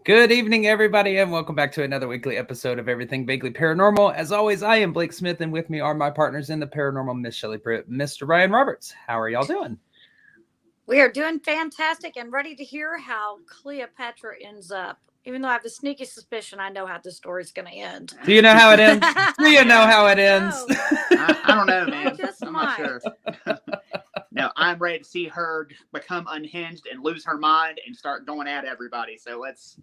Good evening, everybody, and welcome back to another weekly episode of Everything Vaguely Paranormal. As always, I am Blake Smith, and with me are my partners in the paranormal, Miss Shelley Pruitt, Mr. Ryan Roberts. How are y'all doing? We are doing fantastic and ready to hear how Cleopatra ends up. Even though I have a sneaky suspicion I know how the story's going to end. Do you know how it ends? Do you know how it ends? I don't know, man. I'm not sure. No, I'm ready to see her become unhinged and lose her mind and start going at everybody. So let's...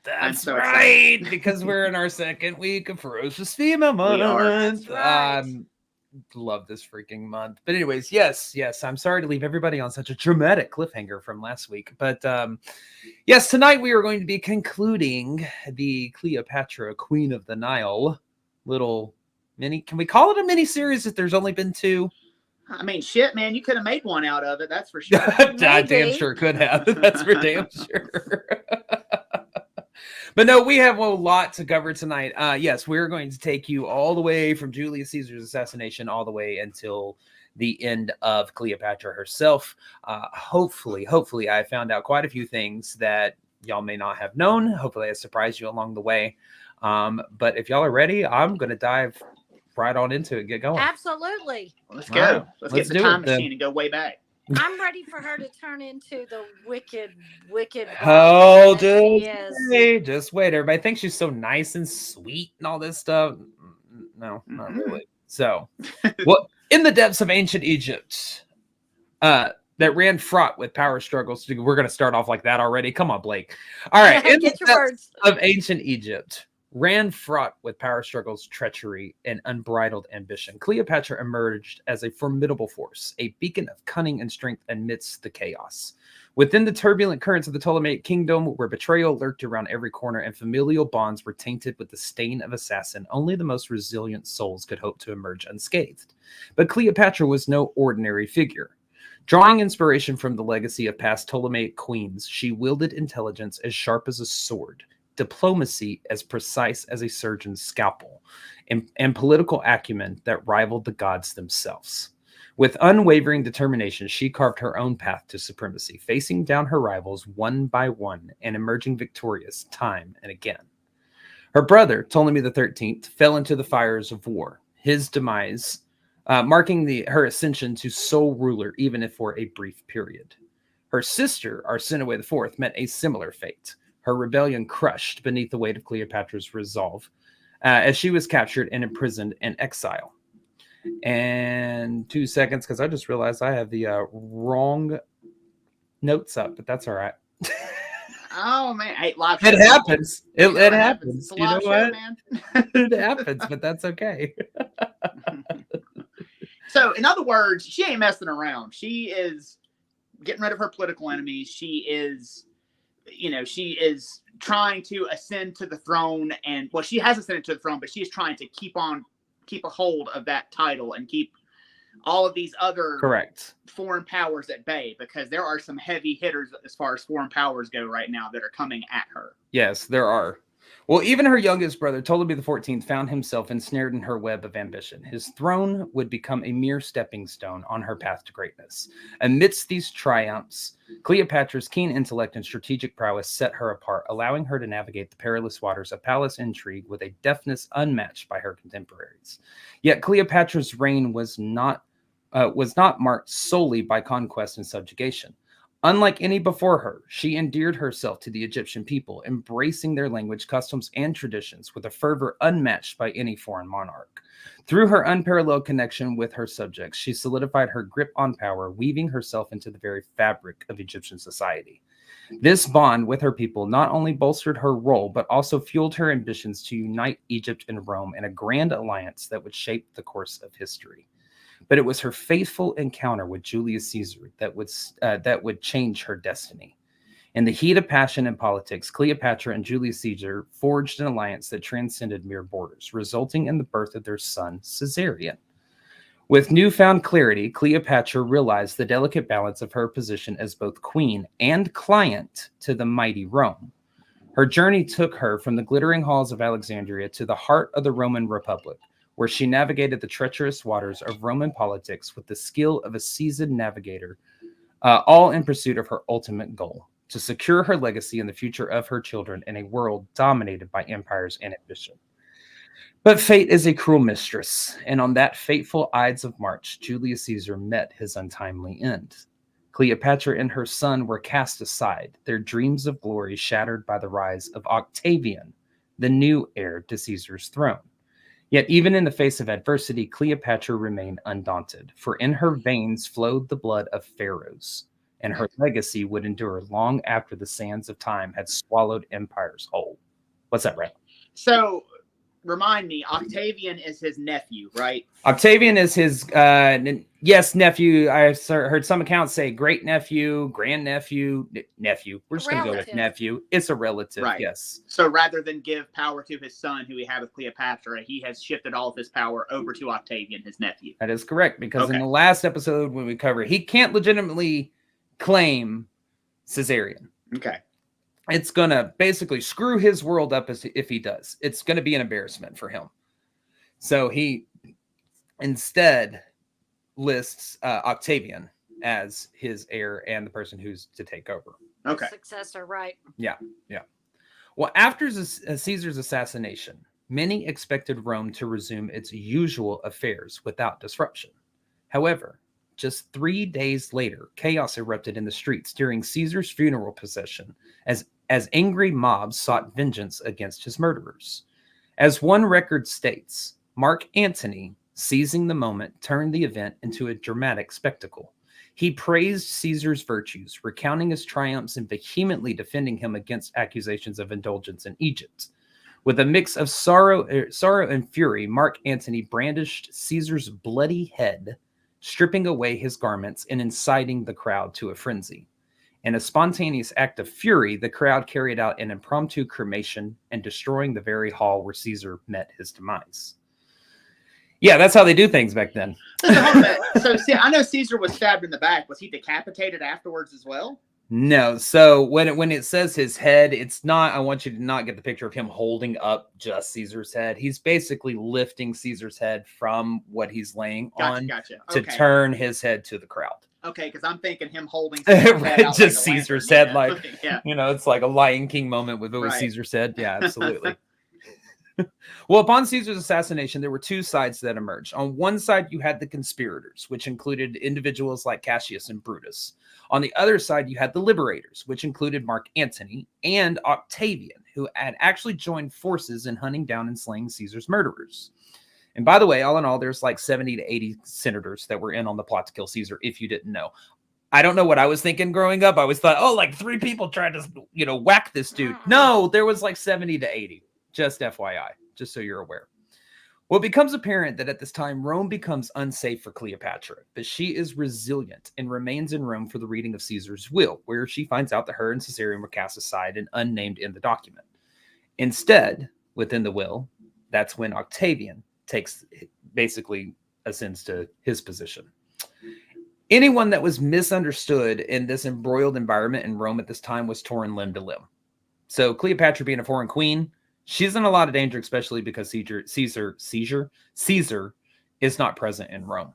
That's right, because we're in our second week of Ferocious Female Month. We are. That's right. Love this freaking month. But anyways, yes, I'm sorry to leave everybody on such a dramatic cliffhanger from last week. But yes, tonight we are going to be concluding the Cleopatra, Queen of the Nile, little mini. Can we call it a mini series if there's only been two? I mean, shit, man, you could have made one out of it. That's for sure. I damn sure could have. That's for damn sure. But no, we have a lot to cover tonight. Yes, we're going to take you all the way from Julius Caesar's assassination all the way until the end of Cleopatra herself. Hopefully, I found out quite a few things that y'all may not have known. Hopefully, I surprised you along the way. But if y'all are ready, I'm going to dive right on into it. Get going. Absolutely. Well, let's go. Right. Let's get the time machine and go way back. I'm ready for her to turn into the wicked Oh, just wait. Everybody thinks she's so nice and sweet and all this stuff. No, not really. So, well, in the depths of ancient Egypt, that ran fraught with power struggles. We're going to start off like that already. Come on, Blake. All right. In Get the your depths words. of ancient Egypt, ran fraught with power struggles, treachery, and unbridled ambition, Cleopatra emerged as a formidable force, a beacon of cunning and strength amidst the chaos. Within the turbulent currents of the Ptolemaic kingdom, where betrayal lurked around every corner and familial bonds were tainted with the stain of assassin, only the most resilient souls could hope to emerge unscathed. But Cleopatra was no ordinary figure. Drawing inspiration from the legacy of past Ptolemaic queens, she wielded intelligence as sharp as a sword, diplomacy as precise as a surgeon's scalpel, and political acumen that rivaled the gods themselves. With unwavering determination, she carved her own path to supremacy, facing down her rivals one by one and emerging victorious time and again. Her brother, Ptolemy XIII, fell into the fires of war, his demise marking her ascension to sole ruler, even if for a brief period. Her sister, Arsinoe IV, met a similar fate, her rebellion crushed beneath the weight of Cleopatra's resolve, as she was captured and imprisoned in exile. And 2 seconds, because I just realized I have the wrong notes up, but that's all right. Oh, man. Hey, live show. It happens. It happens. It's a you know live show, what? Man. It happens, but that's okay. So, in other words, she ain't messing around. She is getting rid of her political enemies. She is trying to ascend to the throne, and well, she has ascended to the throne, but she is trying to keep a hold of that title and keep all of these other foreign powers at bay, because there are some heavy hitters as far as foreign powers go right now that are coming at her. Yes, there are. Well, even her youngest brother, Ptolemy XIV, found himself ensnared in her web of ambition. His throne would become a mere stepping stone on her path to greatness. Amidst these triumphs, Cleopatra's keen intellect and strategic prowess set her apart, allowing her to navigate the perilous waters of palace intrigue with a deftness unmatched by her contemporaries. Yet Cleopatra's reign was not marked solely by conquest and subjugation. Unlike any before her, she endeared herself to the Egyptian people, embracing their language, customs, and traditions with a fervor unmatched by any foreign monarch. Through her unparalleled connection with her subjects, she solidified her grip on power, weaving herself into the very fabric of Egyptian society. This bond with her people not only bolstered her role, but also fueled her ambitions to unite Egypt and Rome in a grand alliance that would shape the course of history. But it was her faithful encounter with Julius Caesar that would change her destiny. In the heat of passion and politics, Cleopatra and Julius Caesar forged an alliance that transcended mere borders, resulting in the birth of their son, Caesarion. With newfound clarity, Cleopatra realized the delicate balance of her position as both queen and client to the mighty Rome. Her journey took her from the glittering halls of Alexandria to the heart of the Roman Republic, where she navigated the treacherous waters of Roman politics with the skill of a seasoned navigator, all in pursuit of her ultimate goal, to secure her legacy and the future of her children in a world dominated by empires and ambition. But fate is a cruel mistress, and on that fateful Ides of March, Julius Caesar met his untimely end. Cleopatra and her son were cast aside, their dreams of glory shattered by the rise of Octavian, the new heir to Caesar's throne. Yet even in the face of adversity, Cleopatra remained undaunted, for in her veins flowed the blood of pharaohs, and her legacy would endure long after the sands of time had swallowed empires whole. What's that, Brett? So, remind me, Octavian is his nephew, right? Octavian is his, yes, nephew. I heard some accounts say great nephew, grandnephew, nephew. We're just going to go with nephew. It's a relative, right. Yes. So rather than give power to his son, who he had with Cleopatra, he has shifted all of his power over to Octavian, his nephew. That is correct, because in the last episode when we covered, he can't legitimately claim Caesarian. Okay. It's going to basically screw his world up if he does. It's going to be an embarrassment for him. So he instead lists Octavian as his heir and the person who's to take over. Okay. Successor, right. Yeah, yeah. Well, after Caesar's assassination, many expected Rome to resume its usual affairs without disruption. However, just 3 days later, chaos erupted in the streets during Caesar's funeral procession as angry mobs sought vengeance against his murderers. As one record states, Marc Antony, seizing the moment, turned the event into a dramatic spectacle. He praised Caesar's virtues, recounting his triumphs and vehemently defending him against accusations of indulgence in Egypt. With a mix of sorrow and fury, Marc Antony brandished Caesar's bloody head, stripping away his garments and inciting the crowd to a frenzy. In a spontaneous act of fury, the crowd carried out an impromptu cremation and destroying the very hall where Caesar met his demise. Yeah, that's how they do things back then. So see, I know Caesar was stabbed in the back. Was he decapitated afterwards as well? No. So when it says his head, it's not, I want you to not get the picture of him holding up just Caesar's head. He's basically lifting Caesar's head from what he's laying on to turn his head to the crowd. Okay, because I'm thinking him holding Caesar's head out just like Caesar's head, yeah. like, yeah. You know, it's like a Lion King moment with Caesar's head. Yeah, absolutely. Well, upon Caesar's assassination, there were two sides that emerged. On one side, you had the conspirators, which included individuals like Cassius and Brutus. On the other side, you had the liberators, which included Marc Antony and Octavian, who had actually joined forces in hunting down and slaying Caesar's murderers. And by the way, all in all, there's like 70 to 80 senators that were in on the plot to kill Caesar, if you didn't know. I don't know what I was thinking growing up. I always thought, oh, like 3 people tried to, whack this dude. No, there was like 70 to 80. Just FYI, just so you're aware. Well, it becomes apparent that at this time, Rome becomes unsafe for Cleopatra, but she is resilient and remains in Rome for the reading of Caesar's will, where she finds out that her and Caesarion were cast aside and unnamed in the document. Instead, within the will, that's when Octavian basically ascends to his position. Anyone that was misunderstood in this embroiled environment in Rome at this time was torn limb to limb. So Cleopatra being a foreign queen, she's in a lot of danger, especially because Caesar is not present in Rome.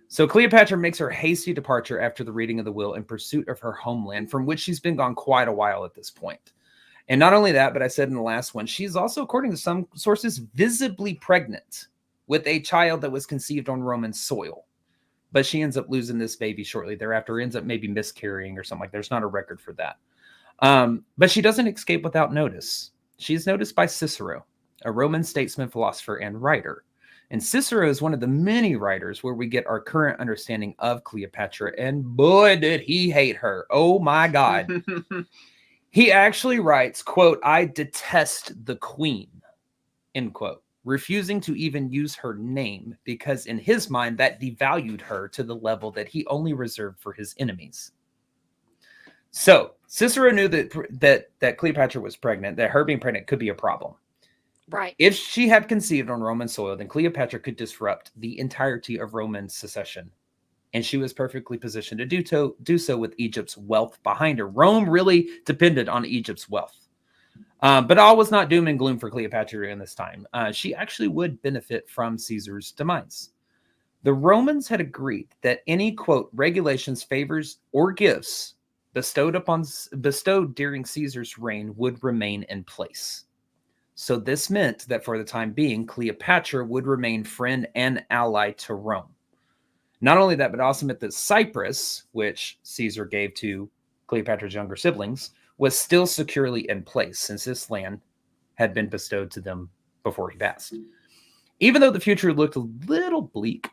So Cleopatra makes her hasty departure after the reading of the will in pursuit of her homeland, from which she's been gone quite a while at this point. And not only that, but I said in the last one, she's also, according to some sources, visibly pregnant with a child that was conceived on Roman soil. But she ends up losing this baby shortly thereafter, ends up maybe miscarrying or something like that. There's not a record for that. But she doesn't escape without notice. She's noticed by Cicero, a Roman statesman, philosopher, and writer. And Cicero is one of the many writers where we get our current understanding of Cleopatra. And boy, did he hate her. Oh, my God. He actually writes, quote, "I detest the queen," end quote, refusing to even use her name because in his mind that devalued her to the level that he only reserved for his enemies. So Cicero knew that Cleopatra was pregnant, that her being pregnant could be a problem. Right. If she had conceived on Roman soil, then Cleopatra could disrupt the entirety of Roman succession. And she was perfectly positioned to do so with Egypt's wealth behind her. Rome really depended on Egypt's wealth. But all was not doom and gloom for Cleopatra in this time. She actually would benefit from Caesar's demise. The Romans had agreed that any, quote, regulations, favors, or gifts bestowed during Caesar's reign would remain in place. So this meant that for the time being, Cleopatra would remain friend and ally to Rome. Not only that, but also meant that Cyprus, which Caesar gave to Cleopatra's younger siblings, was still securely in place since this land had been bestowed to them before he passed. Even though the future looked a little bleak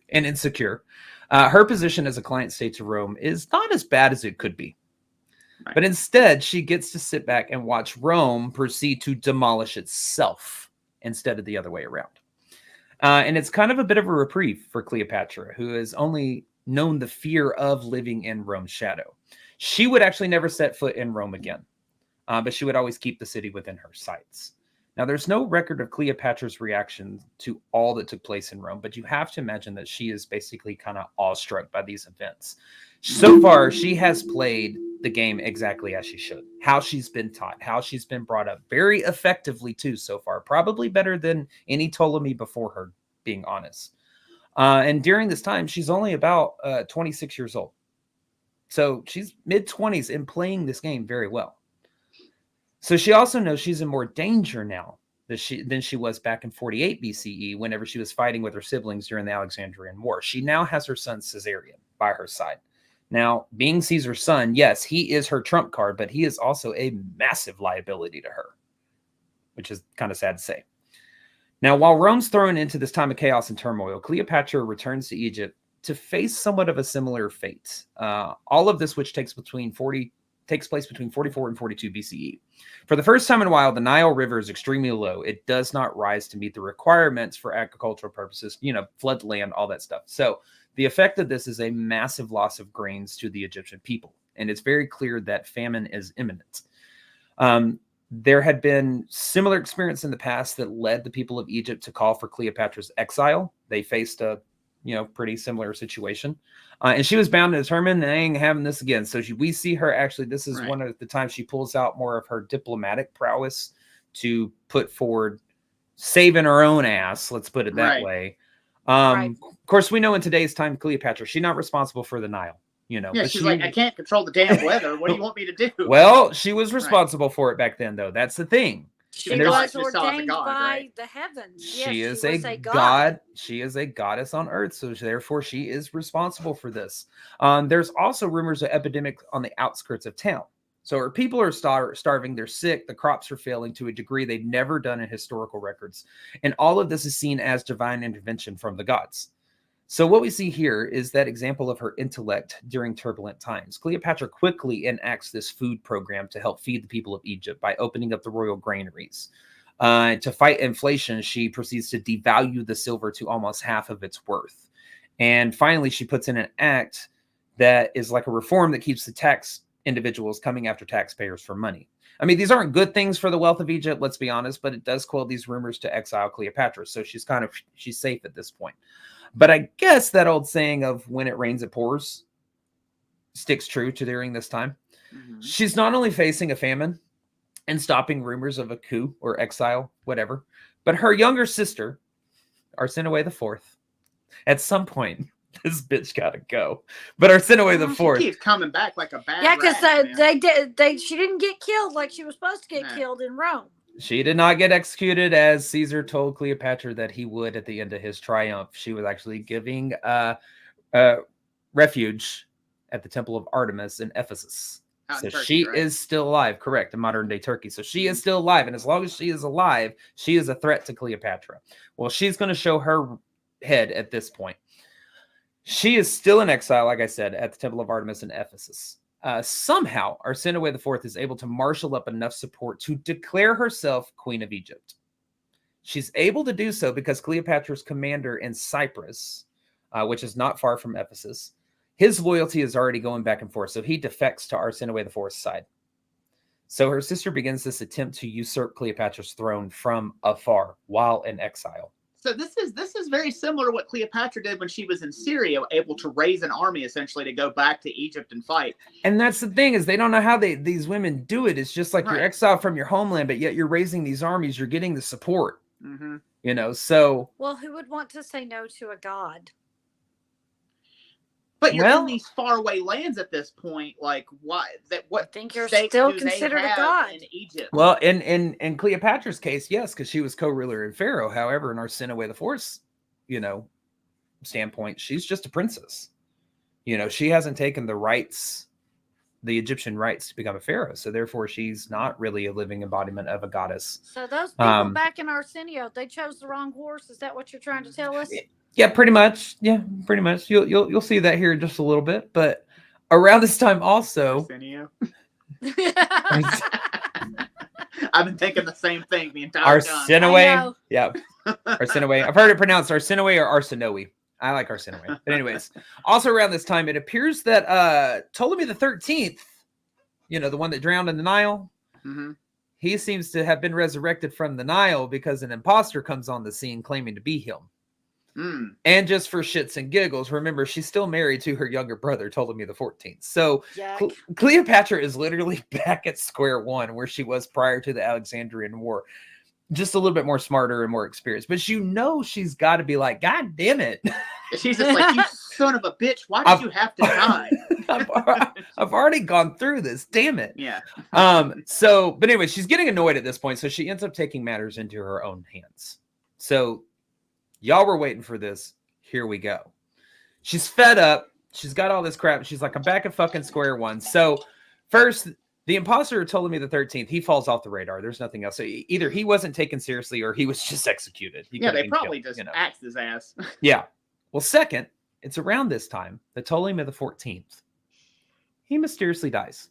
and insecure, her position as a client state to Rome is not as bad as it could be. Right. But instead, she gets to sit back and watch Rome proceed to demolish itself instead of the other way around. And it's kind of a bit of a reprieve for Cleopatra, who has only known the fear of living in Rome's shadow. She would actually never set foot in Rome again, but she would always keep the city within her sights. Now, there's no record of Cleopatra's reaction to all that took place in Rome, but you have to imagine that she is basically kind of awestruck by these events. So far, she has played the game exactly as she should, how she's been taught, how she's been brought up very effectively too so far, probably better than any Ptolemy before her, being honest. And during this time, she's only about 26 years old. So she's mid-20s and playing this game very well. So she also knows she's in more danger now than she was back in 48 BCE, whenever she was fighting with her siblings during the Alexandrian War. She now has her son Caesarion by her side. Now, being Caesar's son, yes, he is her trump card, but he is also a massive liability to her, which is kind of sad to say. Now, while Rome's thrown into this time of chaos and turmoil, Cleopatra returns to Egypt to face somewhat of a similar fate. All of this, which takes place between 44 and 42 BCE. For the first time in a while, the Nile River is extremely low. It does not rise to meet the requirements for agricultural purposes, flood land, all that stuff. So the effect of this is a massive loss of grains to the Egyptian people. And it's very clear that famine is imminent. There had been similar experience in the past that led the people of Egypt to call for Cleopatra's exile. They faced a pretty similar situation. And she was bound and determined, I ain't having this again. So we see her actually, this is one of the times she pulls out more of her diplomatic prowess to put forward saving her own ass. Let's put it that way. Of course, we know in today's time, Cleopatra, she's not responsible for the Nile. Yeah, she's like, I can't control the damn weather. What do you want me to do? Well, she was responsible for it back then, though. That's the thing. She was ordained by the heavens. She is a god. She is a goddess on earth, so therefore she is responsible for this. There's also rumors of epidemic on the outskirts of town. So her people are starving, they're sick, the crops are failing to a degree they've never done in historical records. And all of this is seen as divine intervention from the gods. So what we see here is that example of her intellect during turbulent times. Cleopatra quickly enacts this food program to help feed the people of Egypt by opening up the royal granaries. To fight inflation, she proceeds to devalue the silver to almost half of its worth. And finally, she puts in an act that is like a reform that keeps the tax individuals coming after taxpayers for money. I mean, these aren't good things for the wealth of Egypt, let's be honest, but it does quell these rumors to exile Cleopatra. So she's safe at this point. But I guess that old saying of when it rains, it pours sticks true to during this time. Mm-hmm. She's not only facing a famine and stopping rumors of a coup or exile, whatever, but her younger sister, Arsinoe IV, at some point, this bitch gotta go. But Arsinoe IV, she keeps coming back like a bad. Yeah, because she didn't get killed like she was supposed to get killed in Rome. She did not get executed as Caesar told Cleopatra that he would at the end of his triumph. She was actually giving refuge at the Temple of Artemis in Ephesus. So Turkey, she is still alive, correct, in modern-day Turkey. So she is still alive, and as long as she is alive, she is a threat to Cleopatra. Well, she's going to show her head at this point. She is still in exile, like I said, at the Temple of Artemis in Ephesus. Somehow, Arsinoe IV is able to marshal up enough support to declare herself Queen of Egypt. She's able to do so because Cleopatra's commander in Cyprus, which is not far from Ephesus, his loyalty is already going back and forth, so he defects to Arsinoe IV's side. So her sister begins this attempt to usurp Cleopatra's throne from afar while in exile. So this is very similar to what Cleopatra did when she was in Syria, able to raise an army essentially to go back to Egypt and fight. And that's the thing, is they don't know how these women do it. It's just like you're exiled from your homeland, but yet you're raising these armies. You're getting the support. Mm-hmm. So. Well, who would want to say no to a god? But you're in these faraway lands at this point. Like, what? What? I think you're still considered a god in Egypt. Well, in Cleopatra's case, yes, because she was co-ruler in Pharaoh. However, in our Sin-Away the Force, standpoint, she's just a princess. She hasn't taken the Egyptian rights to become a pharaoh, so therefore she's not really a living embodiment of a goddess. So those people back in Arsenio, they chose the wrong horse. Is that what you're trying to tell us? Yeah, pretty much. Yeah, pretty much. You'll see that here in just a little bit. But around this time also, I've been thinking the same thing the entire Arsenio. Yeah, Arsenio. I've heard it pronounced Arsenio or Arsinoe. I like Arsenio. But anyways, also around this time, it appears that Ptolemy the 13th, the one that drowned in the Nile, he seems to have been resurrected from the Nile because an imposter comes on the scene claiming to be him. And just for shits and giggles, remember, she's still married to her younger brother, Ptolemy the 14th. So Cleopatra is literally back at square one where she was prior to the Alexandrian War. Just a little bit more smarter and more experienced. But she's got to be like, God damn it. She's just like, you son of a bitch. Why did you have to die? I've already gone through this. Damn it. Yeah. But anyway, she's getting annoyed at this point. So she ends up taking matters into her own hands. So y'all were waiting for this. Here we go. She's fed up. She's got all this crap. She's like, I'm back at fucking square one. So first, the imposter Ptolemy the 13th, he falls off the radar. There's nothing else. So either he wasn't taken seriously or he was just executed. They probably just axed his ass. Yeah. Well, second, it's around this time that Ptolemy the 14th, he mysteriously dies.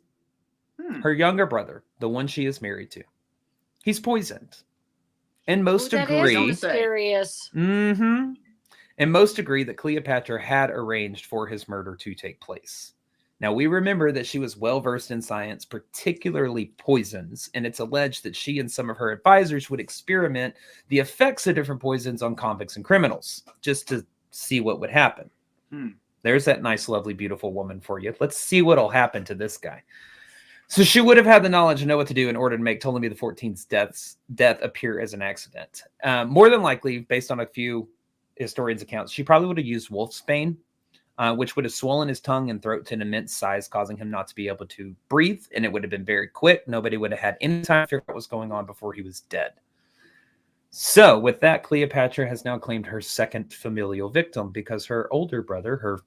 Her younger brother, the one she is married to, he's poisoned. And most agree. Mysterious. And most agree that Cleopatra had arranged for his murder to take place. Now, we remember that she was well-versed in science, particularly poisons, and it's alleged that she and some of her advisors would experiment the effects of different poisons on convicts and criminals, just to see what would happen. There's that nice, lovely, beautiful woman for you. Let's see what'll happen to this guy. So she would have had the knowledge and know what to do in order to make Ptolemy the 14th's death appear as an accident. More than likely, based on a few historians' accounts, she probably would have used wolfsbane, which would have swollen his tongue and throat to an immense size, causing him not to be able to breathe, and it would have been very quick. Nobody would have had any time to figure out what was going on before he was dead. So with that, Cleopatra has now claimed her second familial victim because her older brother, her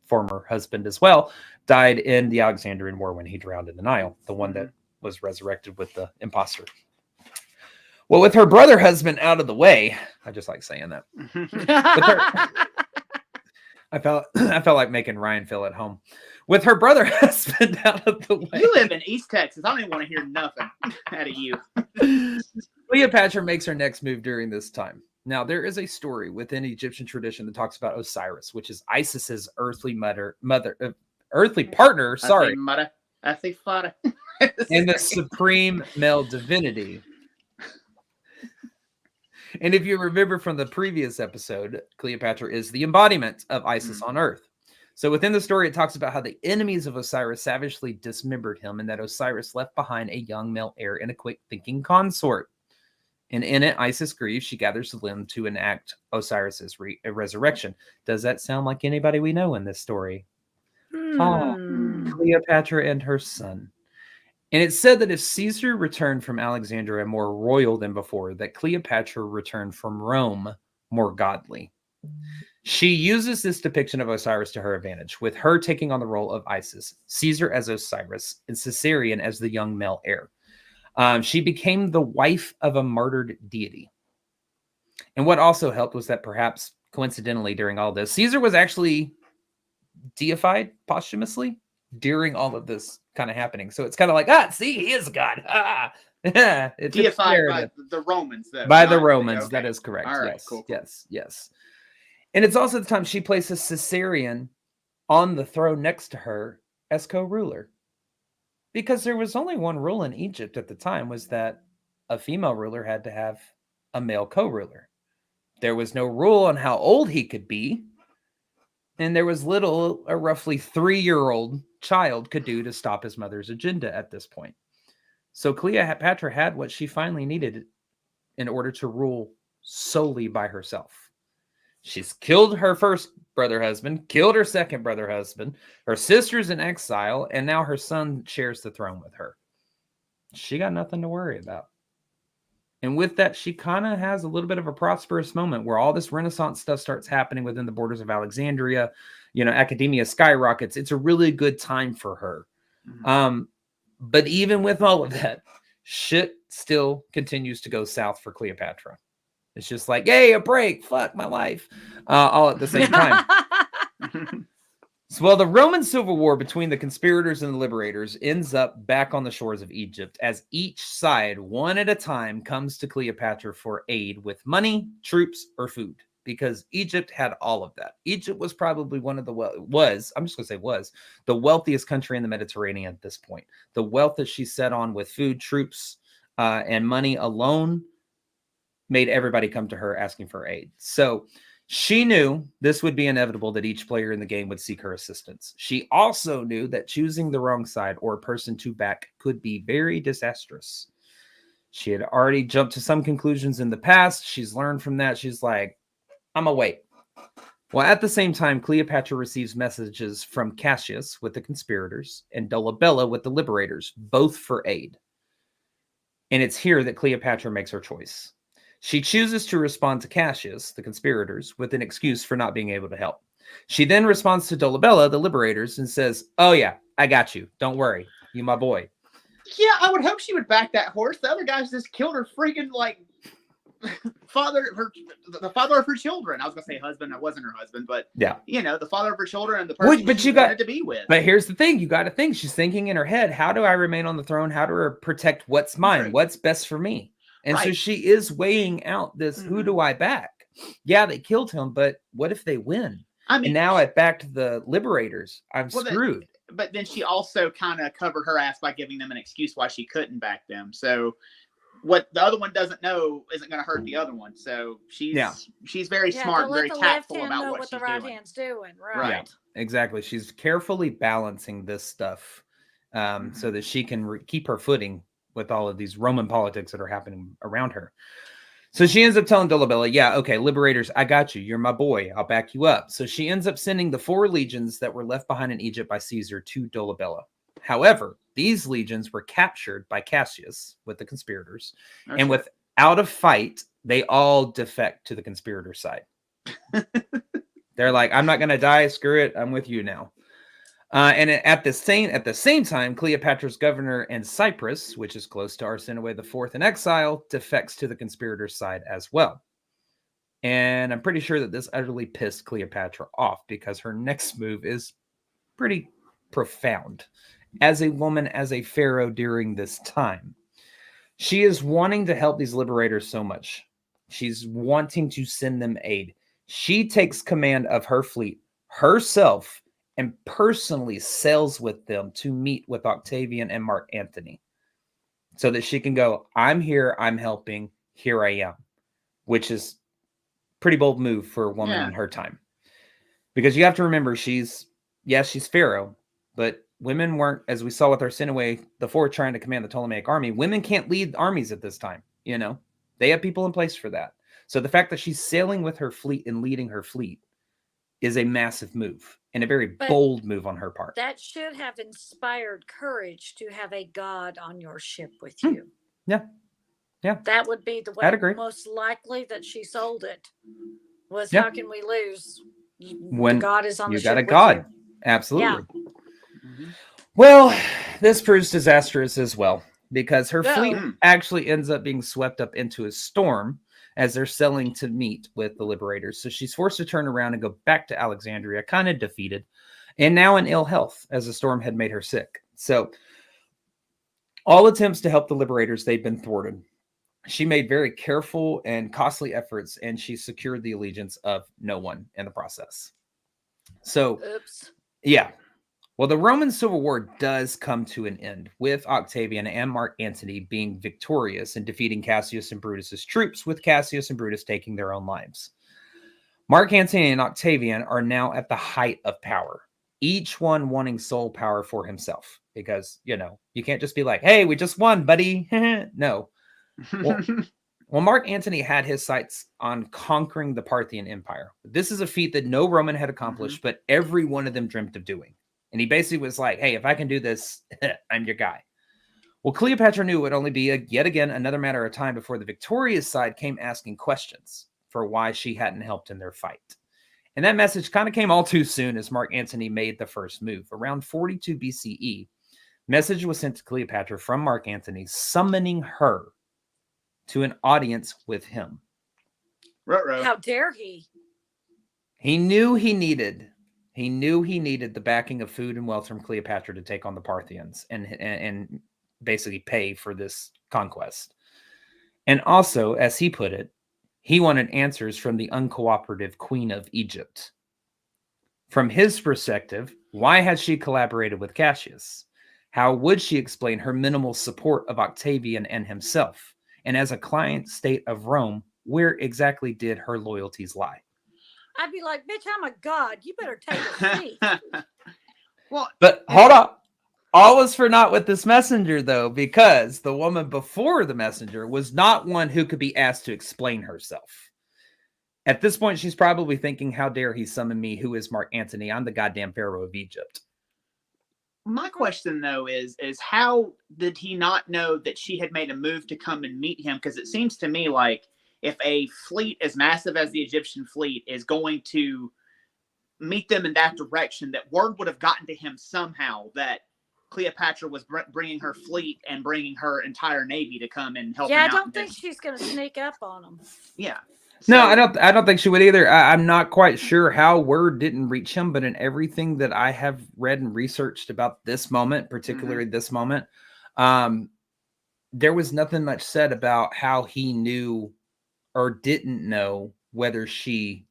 former husband as well, died in the Alexandrian War when he drowned in the Nile, the one that was resurrected with the imposter. Well, with her brother husband out of the way, I just like saying that. I felt like making Ryan feel at home. With her brother husband out of the way. You live in East Texas. I don't even want to hear nothing out of you. Cleopatra makes her next move during this time. Now, there is a story within Egyptian tradition that talks about Osiris, which is Isis's earthly partner. Sorry, and the supreme male divinity. And if you remember from the previous episode, Cleopatra is the embodiment of Isis on Earth. So within the story, it talks about how the enemies of Osiris savagely dismembered him and that Osiris left behind a young male heir and a quick-thinking consort. And in it, Isis grieves. She gathers the limb to enact Osiris's resurrection. Does that sound like anybody we know in this story? Cleopatra and her son. And it's said that if Caesar returned from Alexandria more royal than before, that Cleopatra returned from Rome more godly. She uses this depiction of Osiris to her advantage, with her taking on the role of Isis, Caesar as Osiris, and Caesarion as the young male heir. She became the wife of a martyred deity. And what also helped was that perhaps coincidentally during all this, Caesar was actually deified posthumously during all of this kind of happening. So it's kind of like, see, he is God. It's deified by the Romans. Though, by the Romans, okay. That is correct. All right, yes, cool. Yes. And it's also the time she places Caesarion on the throne next to her as co-ruler. Because there was only one rule in Egypt at the time, was that a female ruler had to have a male co-ruler. There was no rule on how old he could be. And there was little a roughly 3-year-old child could do to stop his mother's agenda at this point. So Cleopatra had what she finally needed in order to rule solely by herself. She's killed her first brother husband, killed her second brother husband, her sister's in exile, and now her son shares the throne with her. She got nothing to worry about. And with that, she kind of has a little bit of a prosperous moment where all this Renaissance stuff starts happening within the borders of Alexandria. Academia skyrockets. It's a really good time for her. But even with all of that, shit still continues to go south for Cleopatra. It's just like, yay, a break. Fuck my life. All at the same time. So, the Roman civil war between the conspirators and the liberators ends up back on the shores of Egypt as each side, one at a time, comes to Cleopatra for aid with money, troops, or food. Because Egypt had all of that. Egypt was probably one of the the wealthiest country in the Mediterranean at this point. The wealth that she set on with food, troops, and money alone made everybody come to her asking for aid. So she knew this would be inevitable, that each player in the game would seek her assistance. She also knew that choosing the wrong side or a person to back could be very disastrous. She had already jumped to some conclusions in the past. She's learned from that. She's like, I'm gonna wait. Well, at the same time, Cleopatra receives messages from Cassius with the conspirators and Dolabella with the liberators, both for aid. And it's here that Cleopatra makes her choice. She chooses to respond to Cassius, the conspirators, with an excuse for not being able to help. She then responds to Dolabella, the liberators, and says, oh yeah, I got you. Don't worry. You my boy. Yeah, I would hope she would back that horse. The other guys just killed her freaking, the father of her children. I was gonna say husband. It wasn't her husband, but yeah, the father of her children and the person she wanted to be with. But here's the thing: you got to think. She's thinking in her head, "How do I remain on the throne? How do I protect what's mine? Right. What's best for me?" And so she is weighing out this: who do I back? Yeah, they killed him, but what if they win? I mean, and now I backed the liberators. I'm screwed. But then she also kind of covered her ass by giving them an excuse why she couldn't back them. So what the other one doesn't know isn't going to hurt the other one. So she's very smart and very tactful about what she's right hand's doing. Right. Yeah, exactly. She's carefully balancing this stuff so that she can keep her footing with all of these Roman politics that are happening around her. So she ends up telling Dolabella, yeah, okay, liberators, I got you. You're my boy. I'll back you up. So she ends up sending the 4 legions that were left behind in Egypt by Caesar to Dolabella. However, these legions were captured by Cassius with the conspirators, and without a fight, they all defect to the conspirator side. They're like, I'm not going to die. Screw it. I'm with you now. And at the same time, Cleopatra's governor in Cyprus, which is close to Arsinoe IV in exile, defects to the conspirator side as well. And I'm pretty sure that this utterly pissed Cleopatra off because her next move is pretty profound. As a woman, as a pharaoh during this time, she is wanting to help these liberators so much. She's wanting to send them aid. She takes command of her fleet herself and personally sails with them to meet with Octavian and Marc Antony so that she can go, I'm here, I'm helping, here I am, which is a pretty bold move for a woman in her time. Because you have to remember, she's pharaoh, but women weren't, as we saw with Arsinoe IV trying to command the Ptolemaic army, women can't lead armies at this time, They have people in place for that. So the fact that she's sailing with her fleet and leading her fleet is a massive move and a very bold move on her part. That should have inspired courage to have a god on your ship with you. Yeah. That would be the way most likely that she sold it was how can we lose when God is on the ship? You got a god. Absolutely. Yeah. Well, this proves disastrous as well because her fleet actually ends up being swept up into a storm as they're sailing to meet with the liberators. So she's forced to turn around and go back to Alexandria, kind of defeated, and now in ill health as the storm had made her sick. So all attempts to help the liberators, they've been thwarted. She made very careful and costly efforts, and she secured the allegiance of no one in the process. So, yeah. Well, the Roman Civil War does come to an end with Octavian and Marc Antony being victorious and defeating Cassius and Brutus's troops, with Cassius and Brutus taking their own lives. Marc Antony and Octavian are now at the height of power, each one wanting sole power for himself because, you can't just be like, hey, we just won, buddy. No. Well, Well, Marc Antony had his sights on conquering the Parthian Empire. This is a feat that no Roman had accomplished, but every one of them dreamt of doing. And he basically was like, hey, if I can do this, I'm your guy. Well, Cleopatra knew it would only be yet again another matter of time before the victorious side came asking questions for why she hadn't helped in their fight. And that message kind of came all too soon as Marc Antony made the first move. Around 42 BCE, message was sent to Cleopatra from Marc Antony summoning her to an audience with him. Ruh-roh. How dare he? He knew he needed the backing of food and wealth from Cleopatra to take on the Parthians and basically pay for this conquest. And also, as he put it, he wanted answers from the uncooperative Queen of Egypt. From his perspective, why had she collaborated with Cassius? How would she explain her minimal support of Octavian and himself? And as a client state of Rome, where exactly did her loyalties lie? I'd be like, bitch, I'm a god. You better take a seat. Well, but hold on. All was for naught with this messenger, though, because the woman before the messenger was not one who could be asked to explain herself. At this point, she's probably thinking, how dare he summon me? Who is Marc Antony? I'm the goddamn Pharaoh of Egypt. My question, though, is how did he not know that she had made a move to come and meet him? Because it seems to me like if a fleet as massive as the Egyptian fleet is going to meet them in that direction, that word would have gotten to him somehow that Cleopatra was bringing her fleet and bringing her entire navy to come and help. Yeah, I don't think she's going to sneak up on them. Yeah. No, I don't think she would either. I'm not quite sure how word didn't reach him, but in everything that I have read and researched about this moment, particularly this moment, there was nothing much said about how he knew or didn't know whether she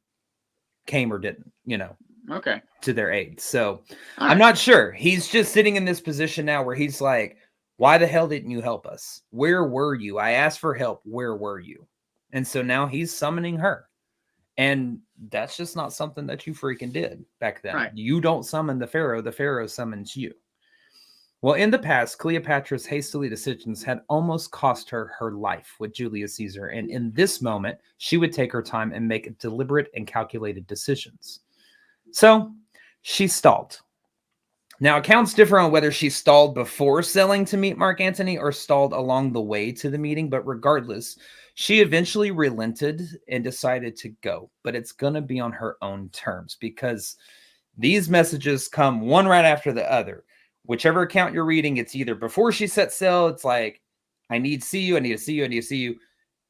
came or didn't, to their aid. So I'm not sure. He's just sitting in this position now where he's like, why the hell didn't you help us? Where were you? I asked for help. Where were you? And so now he's summoning her. And that's just not something that you freaking did back then. Right. You don't summon the Pharaoh summons you. Well, in the past, Cleopatra's hastily decisions had almost cost her her life with Julius Caesar. And in this moment, she would take her time and make deliberate and calculated decisions. So she stalled. Now, accounts differ on whether she stalled before sailing to meet Marc Antony or stalled along the way to the meeting. But regardless, she eventually relented and decided to go. But it's going to be on her own terms because these messages come one right after the other. Whichever account you're reading, it's either before she set sail, it's like, I need to see you, I need to see you, I need to see you.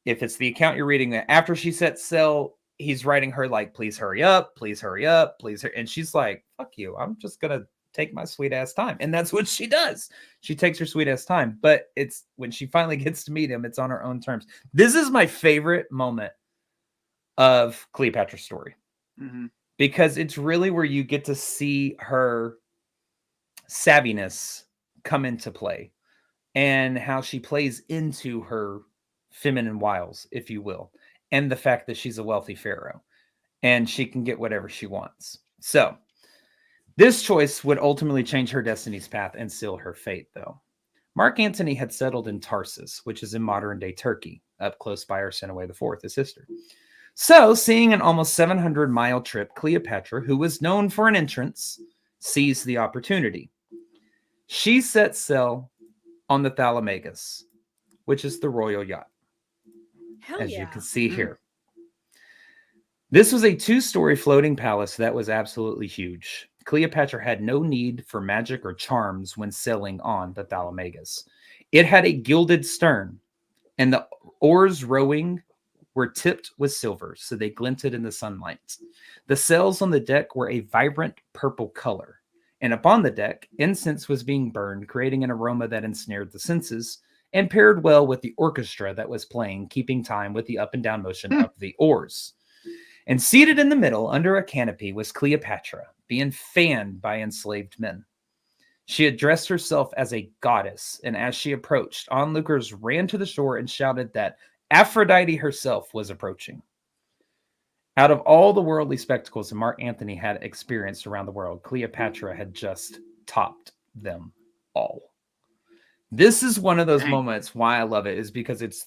If it's the account you're reading that after she set sail, he's writing her like, please hurry up, please hurry up, please hurry. And she's like, fuck you, I'm just going to take my sweet ass time. And that's what she does. She takes her sweet ass time. But it's when she finally gets to meet him, it's on her own terms. This is my favorite moment of Cleopatra's story. Because it's really where you get to see her savviness come into play and how she plays into her feminine wiles, if you will, and the fact that she's a wealthy pharaoh and she can get whatever she wants. So this choice would ultimately change her destiny's path and seal her fate, though. Marc Antony had settled in Tarsus, which is in modern-day Turkey, up close by Arsinoe IV, his sister. So, seeing an almost 700-mile trip, Cleopatra, who was known for an entrance, seized the opportunity. She set sail on the Thalamagus, which is the royal yacht, as you can see here. This was a 2-story floating palace that was absolutely huge. Cleopatra had no need for magic or charms when sailing on the Thalamagus. It had a gilded stern, and the oars rowing were tipped with silver, so they glinted in the sunlight. The sails on the deck were a vibrant purple color, and upon the deck, incense was being burned, creating an aroma that ensnared the senses and paired well with the orchestra that was playing, keeping time with the up and down motion of the oars. And seated in the middle under a canopy was Cleopatra, being fanned by enslaved men. She had dressed herself as a goddess, and as she approached, onlookers ran to the shore and shouted that Aphrodite herself was approaching. Out of all the worldly spectacles that Marc Antony had experienced around the world, Cleopatra had just topped them all. This is one of those moments why I love it, is because it's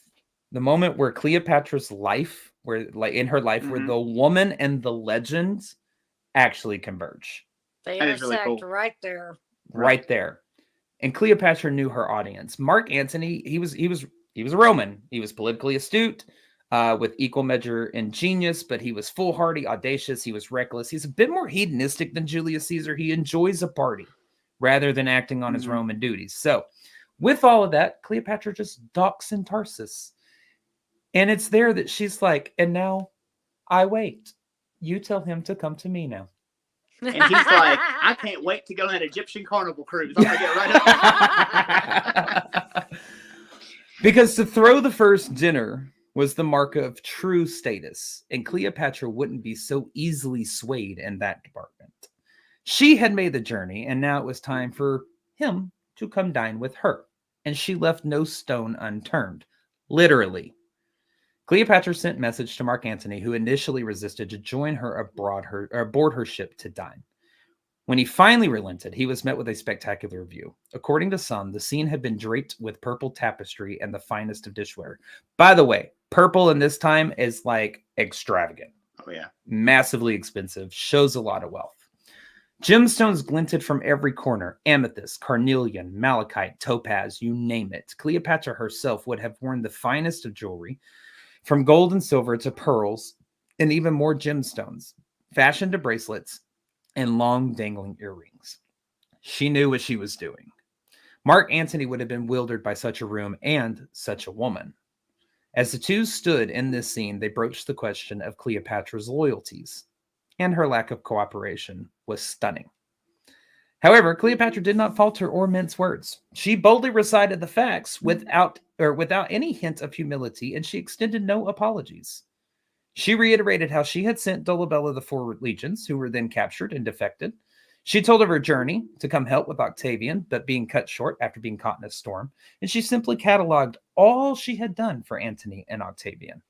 The moment where Cleopatra's life, where the woman and the legend actually converge. They That is really intersect cool. right there. Right there. And Cleopatra knew her audience. Marc Antony, he was a Roman. He was politically astute, with equal measure in genius, but he was foolhardy, audacious. He was reckless. He's a bit more hedonistic than Julius Caesar. He enjoys a party rather than acting on his Roman duties. So, with all of that, Cleopatra just docks in Tarsus. And it's there that she's like, and now I wait. You tell him to come to me now. And he's like, I can't wait to go on that Egyptian carnival cruise. I'm going to get right up. Because to throw the first dinner was the mark of true status, and Cleopatra wouldn't be so easily swayed in that department. She had made the journey, and now it was time for him to come dine with her, and she left no stone unturned, literally. Cleopatra sent message to Marc Antony, who initially resisted, to join her aboard her ship to dine. When he finally relented, he was met with a spectacular view. According to some, the scene had been draped with purple tapestry and the finest of dishware. By the way, purple in this time is like extravagant. Oh, yeah. Massively expensive, shows a lot of wealth. Gemstones glinted from every corner: amethyst, carnelian, malachite, topaz, you name it. Cleopatra herself would have worn the finest of jewelry, from gold and silver to pearls and even more gemstones, fashioned to bracelets and long dangling earrings. She knew what she was doing. Marc Antony would have been bewildered by such a room and such a woman. As the two stood in this scene, they broached the question of Cleopatra's loyalties, and her lack of cooperation was stunning. However, Cleopatra did not falter or mince words. She boldly recited the facts without any hint of humility, and she extended no apologies. She reiterated how she had sent Dolabella the 4 legions, who were then captured and defected. She told of her journey to come help with Octavian, but being cut short after being caught in a storm, and she simply cataloged all she had done for Antony and Octavian.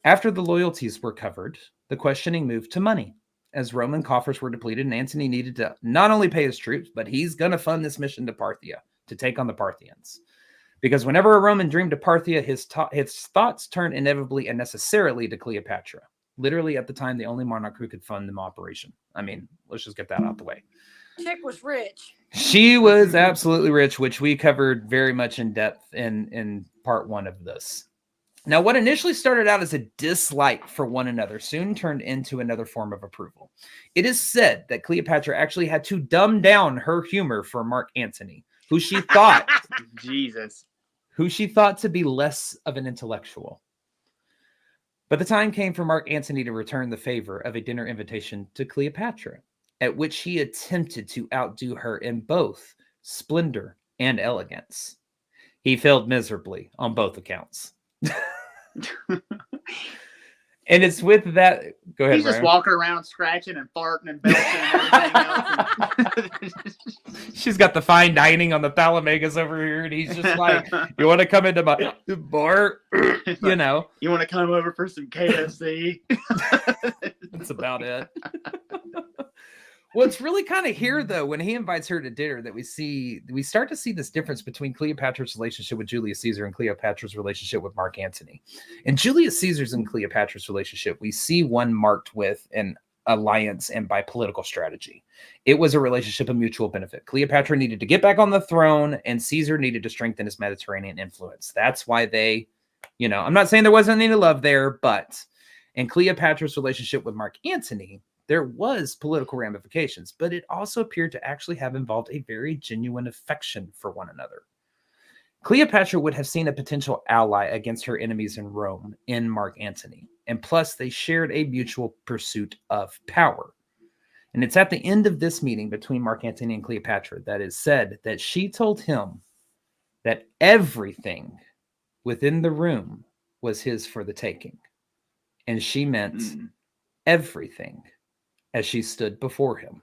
After the loyalties were covered, the questioning moved to money, as Roman coffers were depleted, and Antony needed to not only pay his troops, but he's going to fund this mission to Parthia to take on the Parthians. Because whenever a Roman dreamed of Parthia, his thoughts turned inevitably and necessarily to Cleopatra. Literally, at the time, the only monarch who could fund the operation. I mean, let's just get that out the way. Chick was rich. She was absolutely rich, which we covered very much in depth in part 1 of this. Now, what initially started out as a dislike for one another soon turned into another form of approval. It is said that Cleopatra actually had to dumb down her humor for Marc Antony, who she thought to be less of an intellectual. But the time came for Marc Antony to return the favor of a dinner invitation to Cleopatra, at which he attempted to outdo her in both splendor and elegance. He failed miserably on both accounts. And it's with that. Go ahead. He's just walking around scratching and farting and belching and everything else. She's got the fine dining on the Thalamegas over here, and he's just like, "You want to come into my bar? You know, you want to come over for some KFC?" That's about it. Well, it's really kind of here, though, when he invites her to dinner, that we start to see this difference between Cleopatra's relationship with Julius Caesar and Cleopatra's relationship with Marc Antony. In Julius Caesar's and Cleopatra's relationship, we see one marked with an alliance and by political strategy. It was a relationship of mutual benefit. Cleopatra needed to get back on the throne, and Caesar needed to strengthen his Mediterranean influence. That's why they, I'm not saying there wasn't any love there, but in Cleopatra's relationship with Marc Antony, there was political ramifications, but it also appeared to actually have involved a very genuine affection for one another. Cleopatra would have seen a potential ally against her enemies in Rome in Marc Antony, and plus they shared a mutual pursuit of power. And it's at the end of this meeting between Marc Antony and Cleopatra that is said that she told him that everything within the room was his for the taking. And she meant everything, as she stood before him.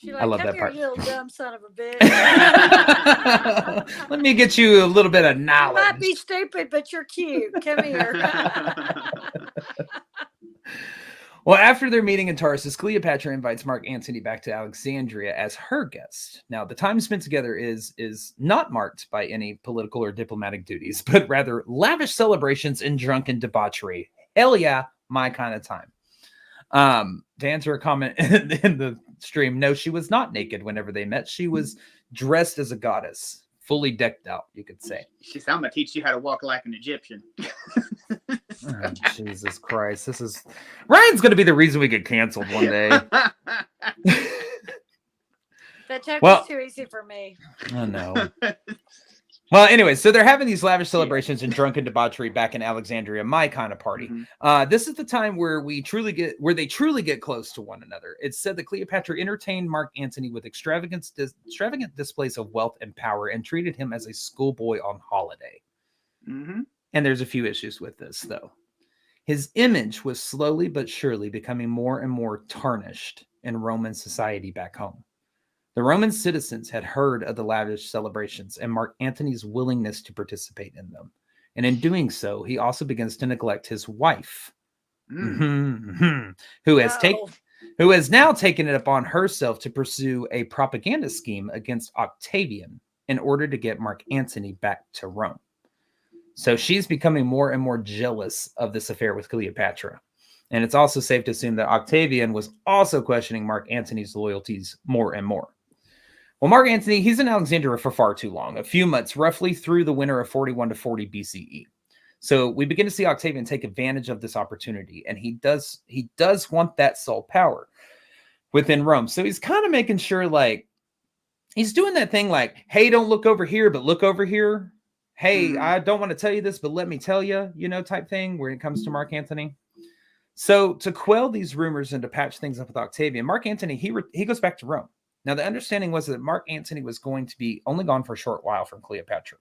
Like, I love that part. You little dumb son of a bitch. Let me get you a little bit of knowledge. You might be stupid, but you're cute. Come here. Well, after their meeting in Tarsus, Cleopatra invites Marc Antony back to Alexandria as her guest. Now, the time spent together is not marked by any political or diplomatic duties, but rather lavish celebrations and drunken debauchery. Hell yeah, my kind of time. To answer a comment in the stream, no, she was not naked whenever they met. She was dressed as a goddess, fully decked out, you could say. She said, I'm going to teach you how to walk like an Egyptian. Oh, Jesus Christ. Ryan's going to be the reason we get canceled one day. That joke was too easy for me. I know. Well, anyway, so they're having these lavish celebrations and drunken debauchery back in Alexandria, my kind of party. Mm-hmm. This is the time where they truly get close to one another. It's said that Cleopatra entertained Marc Antony with extravagant displays of wealth and power and treated him as a schoolboy on holiday. Mm-hmm. And there's a few issues with this, though. His image was slowly but surely becoming more and more tarnished in Roman society back home. The Roman citizens had heard of the lavish celebrations and Marc Antony's willingness to participate in them. And in doing so, he also begins to neglect his wife, who has now taken it upon herself to pursue a propaganda scheme against Octavian in order to get Marc Antony back to Rome. So she's becoming more and more jealous of this affair with Cleopatra. And it's also safe to assume that Octavian was also questioning Marc Antony's loyalties more and more. Well, Marc Antony, he's in Alexandria for far too long, a few months, roughly through the winter of 41 to 40 BCE. So we begin to see Octavian take advantage of this opportunity, and he does want that sole power within Rome. So he's kind of making sure, like, he's doing that thing like, hey, don't look over here, but look over here. Hey, I don't want to tell you this, but let me tell you, type thing when it comes to Marc Antony. So to quell these rumors and to patch things up with Octavian, Marc Antony, he goes back to Rome. Now, the understanding was that Marc Antony was going to be only gone for a short while from Cleopatra.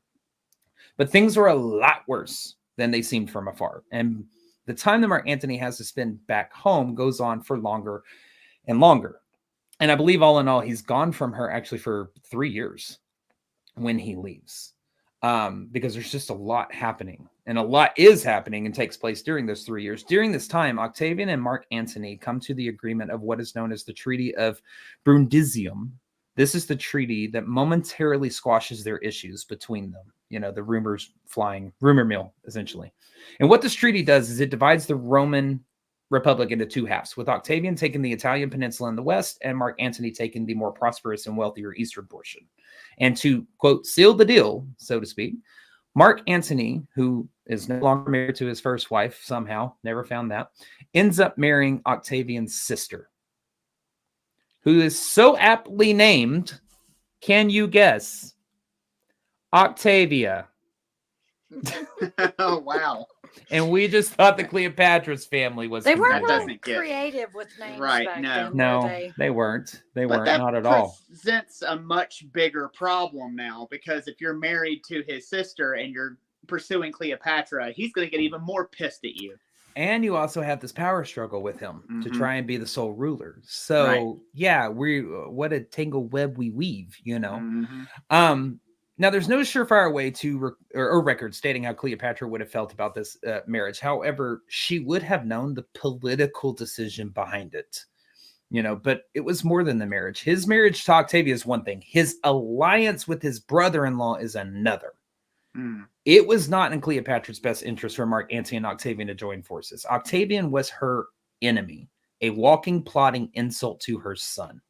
But things were a lot worse than they seemed from afar. And the time that Marc Antony has to spend back home goes on for longer and longer. And I believe all in all, he's gone from her actually for 3 years when he leaves. Because there's just a lot happening. And a lot is happening and takes place during those 3 years. During this time, Octavian and Marc Antony come to the agreement of what is known as the Treaty of Brundisium. This is the treaty that momentarily squashes their issues between them. The rumor mill, essentially. And what this treaty does is it divides the Roman Republic into two halves, with Octavian taking the Italian peninsula in the west and Marc Antony taking the more prosperous and wealthier eastern portion. And to, quote, seal the deal, so to speak, Marc Antony, who is no longer married to his first wife, somehow, never found that, ends up marrying Octavian's sister, who is so aptly named, can you guess? Octavia. Oh, wow. And we just thought the Cleopatra's family was. They weren't really creative with names back then. No, they weren't. They weren't, not at all. That presents a much bigger problem now, because if you're married to his sister and you're pursuing Cleopatra, he's going to get even more pissed at you. And you also have this power struggle with him to try and be the sole ruler. So, yeah, what a tangled web we weave, Now, there's no surefire way or record stating how Cleopatra would have felt about this marriage. However, she would have known the political decision behind it, but it was more than the marriage. His marriage to Octavia is one thing. His alliance with his brother-in-law is another. It was not in Cleopatra's best interest for Marc Antony and Octavian to join forces. Octavian was her enemy, a walking, plotting insult to her son,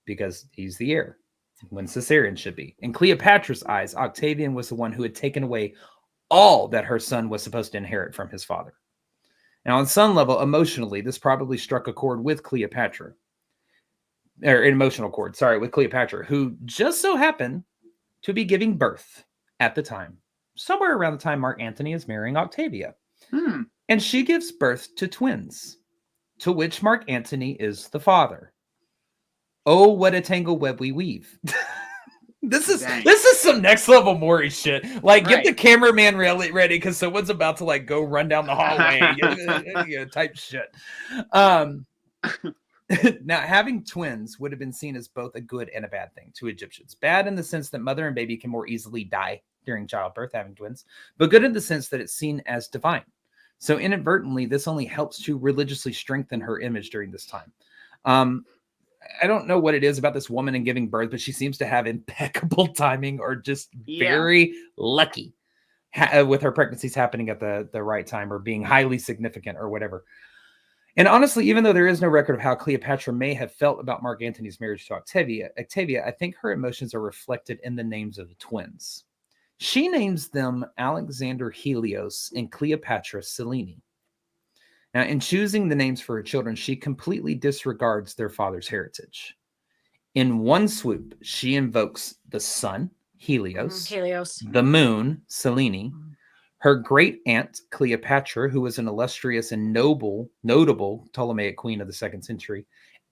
because he's the heir when Caesarion should be. In Cleopatra's eyes, Octavian was the one who had taken away all that her son was supposed to inherit from his father. Now, on some level, emotionally, this probably struck a chord with Cleopatra, or an emotional chord, with Cleopatra, who just so happened to be giving birth at the time, somewhere around the time Marc Antony is marrying Octavia. And she gives birth to twins, to which Marc Antony is the father. Oh, what a tangled web we weave. This is some next level Maury shit. Get the cameraman ready because someone's about to go run down the hallway type shit. Now, having twins would have been seen as both a good and a bad thing to Egyptians. Bad in the sense that mother and baby can more easily die during childbirth, having twins, but good in the sense that it's seen as divine. So inadvertently, this only helps to religiously strengthen her image during this time. I don't know what it is about this woman in giving birth, but she seems to have impeccable timing or just very lucky with her pregnancies happening at the right time or being highly significant or whatever. And honestly, even though there is no record of how Cleopatra may have felt about Mark Antony's marriage to Octavia, I think her emotions are reflected in the names of the twins. She names them Alexander Helios and Cleopatra Selene. Now, in choosing the names for her children, she completely disregards their father's heritage. In one swoop, she invokes the sun, Helios, the moon, Selene, her great aunt, Cleopatra, who was an illustrious and notable Ptolemaic queen of the 2nd century,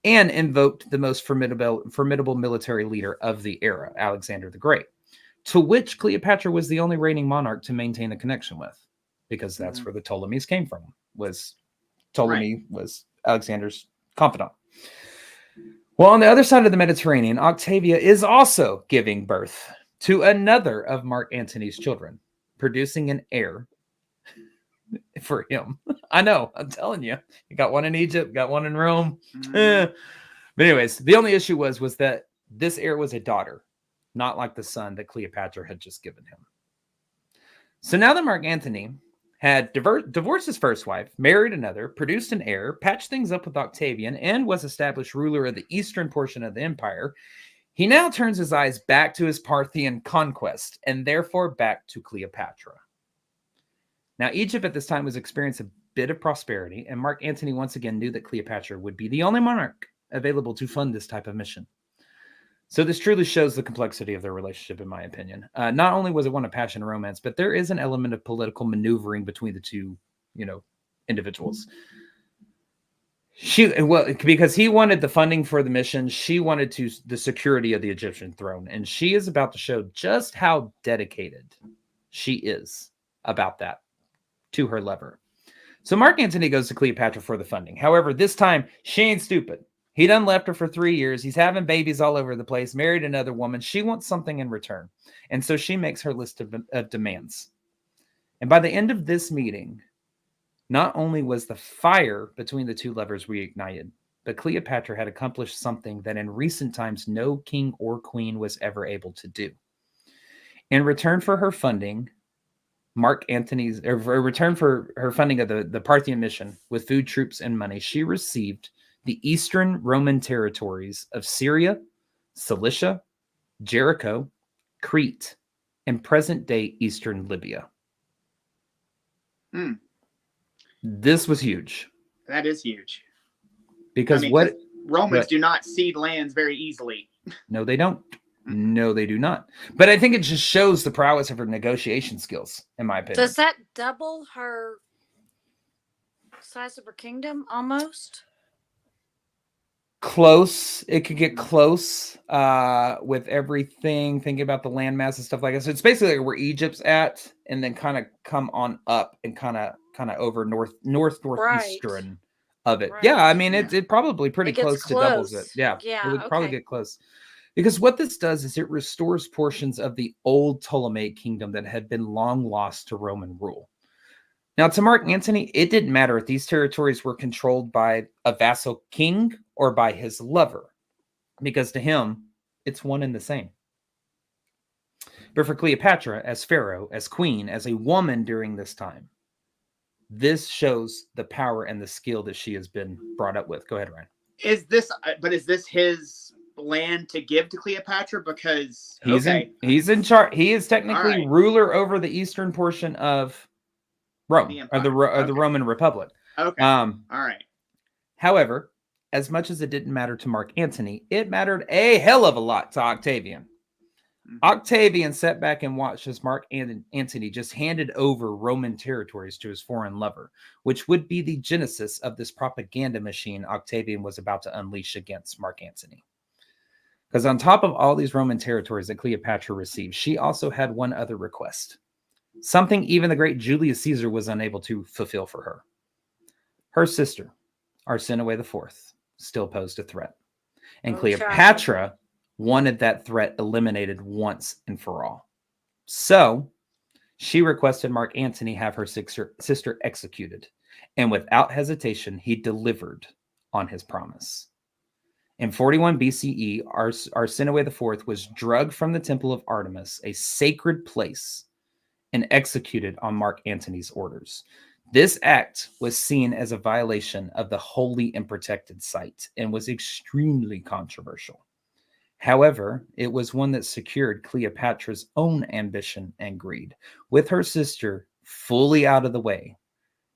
and invoked the most formidable military leader of the era, Alexander the Great, to which Cleopatra was the only reigning monarch to maintain a connection with, because that's where the Ptolemies came from. Ptolemy was Alexander's confidant. Well, on the other side of the Mediterranean, Octavia is also giving birth to another of Mark Antony's children, producing an heir for him. I know, I'm telling you. You got one in Egypt, got one in Rome. But anyways, the only issue was that this heir was a daughter, not like the son that Cleopatra had just given him. So now that Mark Antony had divorced his first wife, married another, produced an heir, patched things up with Octavian, and was established ruler of the eastern portion of the empire, he now turns his eyes back to his Parthian conquest, and therefore back to Cleopatra. Now, Egypt at this time was experiencing a bit of prosperity, and Mark Antony once again knew that Cleopatra would be the only monarch available to fund this type of mission. So this truly shows the complexity of their relationship, in my opinion. Not only was it one of passion and romance, but there is an element of political maneuvering between the two, individuals. Because he wanted the funding for the mission, she wanted the security of the Egyptian throne, and she is about to show just how dedicated she is about that to her lover. So Mark Antony goes to Cleopatra for the funding. However, this time she ain't stupid. He done left her for 3 years. He's having babies all over the place, married another woman. She wants something in return. And so she makes her list of demands. And by the end of this meeting, not only was the fire between the two lovers reignited, but Cleopatra had accomplished something that in recent times no king or queen was ever able to do. In return for her funding, return for her funding of the Parthian mission with food, troops, and money, she received the eastern Roman territories of Syria, Cilicia, Jericho, Crete, and present-day eastern Libya. This was huge. That is huge. Because Romans do not cede lands very easily. No, they don't. No, they do not. But I think it just shows the prowess of her negotiation skills, in my opinion. Does that double her size of her kingdom almost? Close. It could get close with everything, thinking about the landmass and stuff like that. So it's basically like where Egypt's at, and then kind of come on up and kind of over northeastern of it. Right. Yeah, I mean, it probably pretty close to doubles it. Yeah, it would probably get close. Because what this does is it restores portions of the old Ptolemaic kingdom that had been long lost to Roman rule. Now, to Mark Antony, it didn't matter if these territories were controlled by a vassal king or by his lover, because to him, it's one and the same. But for Cleopatra, as pharaoh, as queen, as a woman during this time, this shows the power and the skill that she has been brought up with. Go ahead, Ryan. Is this his land to give to Cleopatra? Because he's in charge. He is technically ruler over the eastern portion of Rome, or the Roman Republic. Okay. All right. However, as much as it didn't matter to Mark Antony, it mattered a hell of a lot to Octavian. Mm-hmm. Octavian sat back and watched as Mark Antony just handed over Roman territories to his foreign lover, which would be the genesis of this propaganda machine Octavian was about to unleash against Mark Antony. Because on top of all these Roman territories that Cleopatra received, she also had one other request. Something even the great Julius Caesar was unable to fulfill for her. Her sister, Arsinoe IV, still posed a threat. And Cleopatra wanted that threat eliminated once and for all. So She requested Marc Antony have her sister executed, and without hesitation, he delivered on his promise. In 41 BCE, Arsinoe IV was drugged from the Temple of Artemis, a sacred place, and executed on Marc Antony's orders. This act was seen as a violation of the holy and protected site and was extremely controversial. However, it was one that secured Cleopatra's own ambition and greed. With her sister fully out of the way,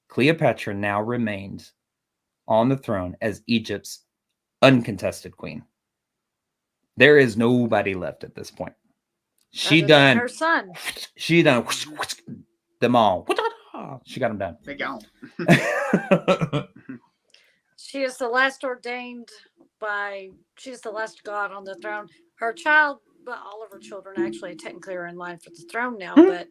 Cleopatra now remained on the throne as Egypt's uncontested queen. There is nobody left at this point. She done her son. She done them all. She got them done. They go. She is the last ordained she's the last god on the throne. Her child, well, all of her children actually technically are in line for the throne now, but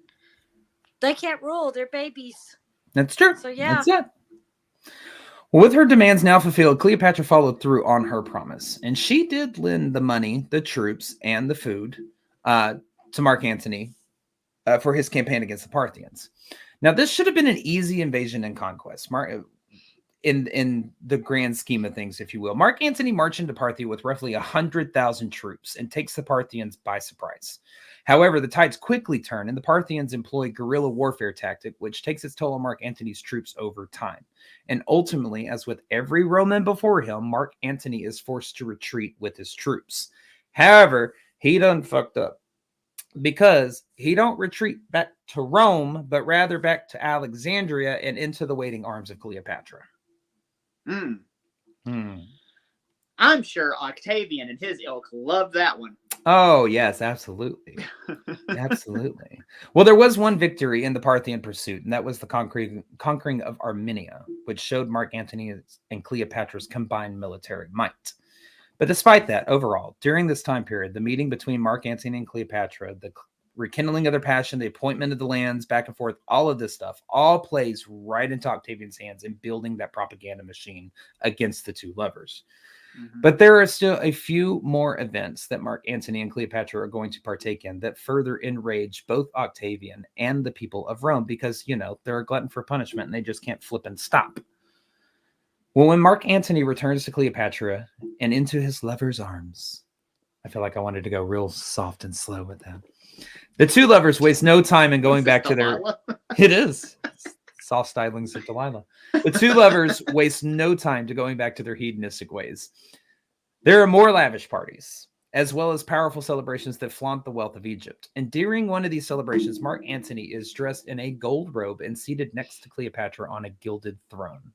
they can't rule. They're babies. That's true. So yeah. That's it. With her demands now fulfilled, Cleopatra followed through on her promise, and she did lend the money, the troops, and the food to Marc Antony for his campaign against the Parthians. Now, this should have been an easy invasion and conquest, in the grand scheme of things, if you will. Marc Antony marched into Parthia with roughly 100,000 troops and takes the Parthians by surprise. However, the tides quickly turn, and the Parthians employ guerrilla warfare tactic, which takes its toll on Marc Antony's troops over time. And ultimately, as with every Roman before him, Marc Antony is forced to retreat with his troops. However, he done fucked up, because he don't retreat back to Rome, but rather back to Alexandria and into the waiting arms of Cleopatra. I'm sure Octavian and his ilk loved that one. Oh, yes, absolutely. Absolutely. Well, there was one victory in the Parthian pursuit, and that was the conquering of Armenia, which showed Marc Antony and Cleopatra's combined military might. But despite that, overall, during this time period, the meeting between Marc Antony and Cleopatra, the rekindling of their passion, the appointment of the lands, back and forth, all of this stuff, all plays right into Octavian's hands in building that propaganda machine against the two lovers. But there are still a few more events that Marc Antony and Cleopatra are going to partake in that further enrage both Octavian and the people of Rome, because, they're a glutton for punishment and they just can't flip and stop. Well, when Marc Antony returns to Cleopatra and into his lover's arms, I feel like I wanted to go real soft and slow with that. The two lovers waste no time in going back to their... It is. Soft stylings of Delilah. The two lovers waste no time to going back to their hedonistic ways. There are more lavish parties, as well as powerful celebrations that flaunt the wealth of Egypt. And during one of these celebrations, Marc Antony is dressed in a gold robe and seated next to Cleopatra on a gilded throne.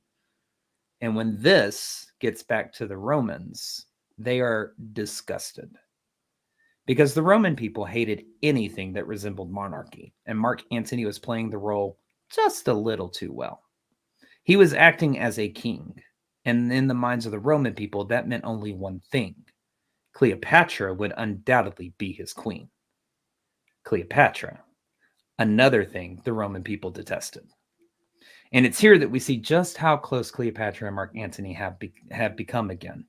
And when this gets back to the Romans, they are disgusted, because the Roman people hated anything that resembled monarchy, and Marc Antony was playing the role just a little too well. He was acting as a king, and in the minds of the Roman people, that meant only one thing: Cleopatra would undoubtedly be his queen. Cleopatra, another thing the Roman people detested. And it's here that we see just how close Cleopatra and Marc Antony have become again.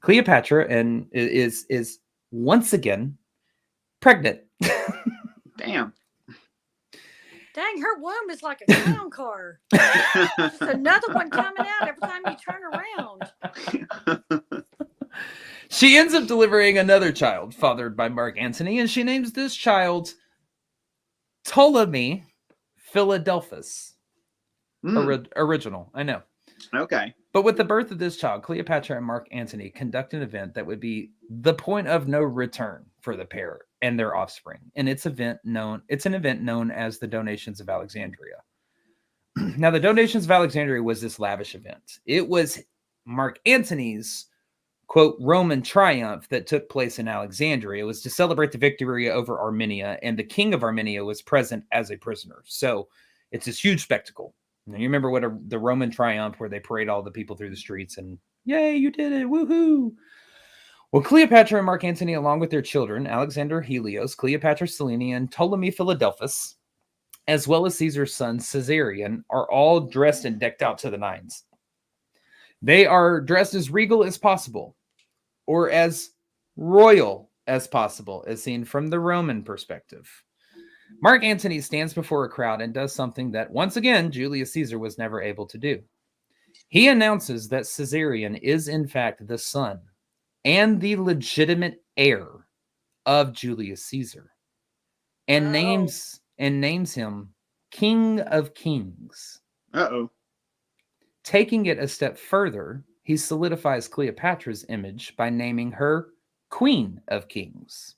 Cleopatra is once again pregnant. Damn. Dang, her womb is like a clown car. Just another one coming out every time you turn around. She ends up delivering another child fathered by Marc Antony, and she names this child Ptolemy Philadelphus. Original, I know. Okay. But with the birth of this child, Cleopatra and Marc Antony conduct an event that would be the point of no return for the pair and their offspring. And it's an event known as the Donations of Alexandria. Now, the Donations of Alexandria was this lavish event. It was Marc Antony's, quote, Roman triumph that took place in Alexandria. It was to celebrate the victory over Armenia, and the king of Armenia was present as a prisoner. So it's this huge spectacle. Now, you remember the Roman triumph where they parade all the people through the streets and, yay, you did it, woohoo. Well, Cleopatra and Marc Antony, along with their children, Alexander Helios, Cleopatra Selene, and Ptolemy Philadelphus, as well as Caesar's son Caesarion, are all dressed and decked out to the nines. They are dressed as regal as possible, or as royal as possible, as seen from the Roman perspective. Marc Antony stands before a crowd and does something that, once again, Julius Caesar was never able to do. He announces that Caesarion is, in fact, the son and the legitimate heir of Julius Caesar, and names him King of Kings. Taking it a step further, he solidifies Cleopatra's image by naming her Queen of Kings.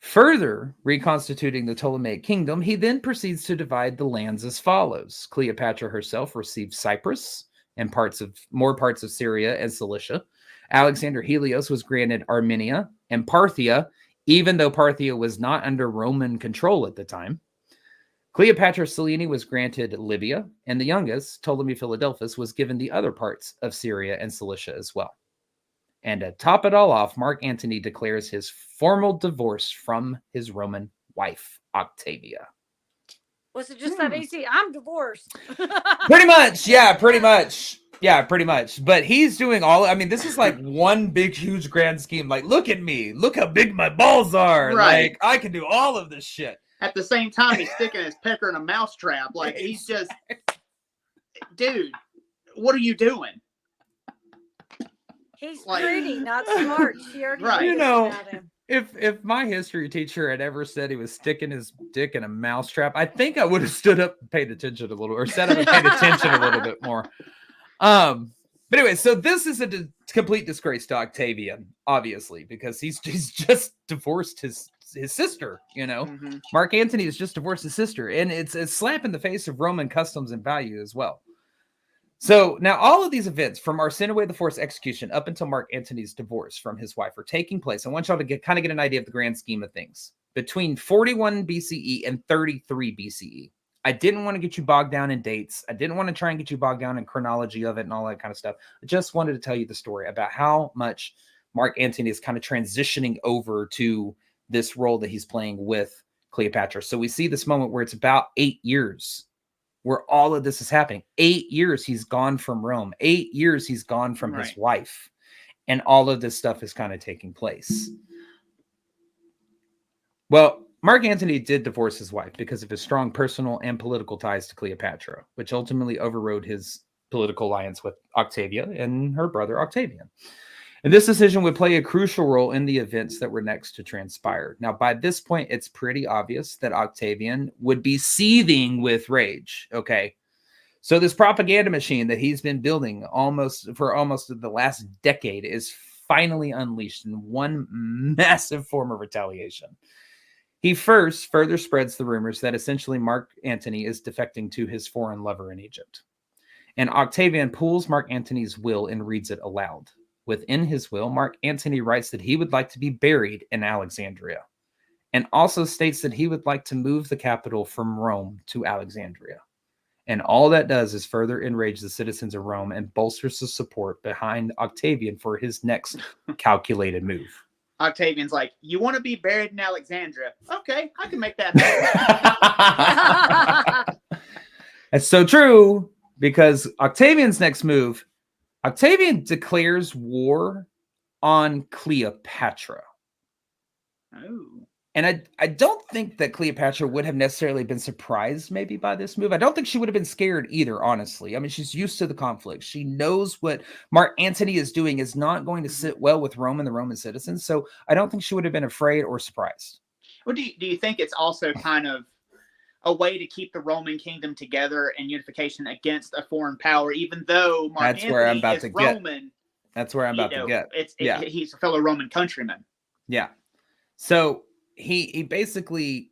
Further reconstituting the Ptolemaic kingdom, he then proceeds to divide the lands as follows. Cleopatra herself received Cyprus and more parts of Syria and Cilicia. Alexander Helios was granted Armenia and Parthia, even though Parthia was not under Roman control at the time. Cleopatra Selene was granted Libya, and the youngest, Ptolemy Philadelphus, was given the other parts of Syria and Cilicia as well. And to top it all off, Marc Antony declares his formal divorce from his Roman wife, Octavia. Was it just that easy? I'm divorced. Pretty much. Yeah, pretty much. Yeah, pretty much. But he's doing this is like one big, huge, grand scheme. Like, look at me. Look how big my balls are. Right. Like, I can do all of this shit. At the same time, he's sticking his pecker in a mousetrap. Like, he's just, dude, what are you doing? He's pretty, not smart. She already about him. If my history teacher had ever said he was sticking his dick in a mousetrap, I think I would have stood up and paid attention a little, or sat up and paid attention a little bit more. But anyway, so this is a complete disgrace to Octavian, obviously, because he's just divorced his sister, Marc Antony has just divorced his sister, and it's a slap in the face of Roman customs and value as well. So now all of these events from Arsinoe IV's execution up until Marc Antony's divorce from his wife are taking place. I want y'all to get an idea of the grand scheme of things between 41 BCE and 33 BCE. I didn't want to get you bogged down in dates. I didn't want to try and get you bogged down in chronology of it and all that kind of stuff. I just wanted to tell you the story about how much Marc Antony is kind of transitioning over to this role that he's playing with Cleopatra. So we see this moment where it's about 8 years where all of this is happening. 8 years he's gone from Rome. 8 years he's gone from his wife. And all of this stuff is kind of taking place. Well, Marc Antony did divorce his wife because of his strong personal and political ties to Cleopatra, which ultimately overrode his political alliance with Octavia and her brother Octavian. And this decision would play a crucial role in the events that were next to transpire. Now, by this point, it's pretty obvious that Octavian would be seething with rage. Okay. So this propaganda machine that he's been building almost the last decade is finally unleashed in one massive form of retaliation. He first further spreads the rumors that essentially Marc Antony is defecting to his foreign lover in Egypt. And Octavian pulls Marc Antony's will and reads it aloud. Within his will, Marc Antony writes that he would like to be buried in Alexandria, and also states that he would like to move the capital from Rome to Alexandria. And all that does is further enrage the citizens of Rome and bolsters the support behind Octavian for his next calculated move. Octavian's like, you want to be buried in Alexandria? Okay, I can make that happen. That's so true, because Octavian's next move, Octavian declares war on Cleopatra. Oh. And I don't think that Cleopatra would have necessarily been surprised maybe by this move. I don't think she would have been scared either, honestly. I mean, she's used to the conflict. She knows what Marc Antony is doing is not going to sit well with Rome and the Roman citizens. So I don't think she would have been afraid or surprised. Well, do you think it's also kind of a way to keep the Roman kingdom together and unification against a foreign power, even though Marc Antony is Roman? That's where I'm about to get. He's a fellow Roman countryman. Yeah. So he basically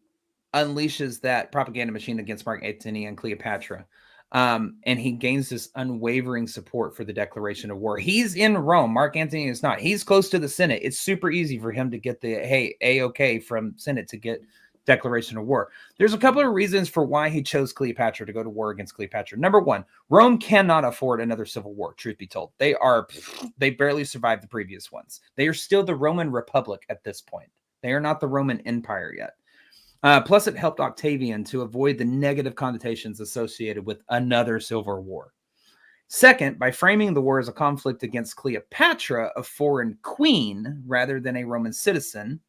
unleashes that propaganda machine against Marc Antony and Cleopatra. And he gains this unwavering support for the declaration of war. He's in Rome. Marc Antony is not. He's close to the Senate. It's super easy for him to get the, A-OK from Senate to get declaration of war. There's a couple of reasons for why he chose Cleopatra to go to war against Cleopatra. Number one, Rome cannot afford another civil war, truth be told. They barely survived the previous ones. They are still the Roman Republic at this point. They are not the Roman Empire yet. Plus, it helped Octavian to avoid the negative connotations associated with another civil war. Second, by framing the war as a conflict against Cleopatra, a foreign queen, rather than a Roman citizen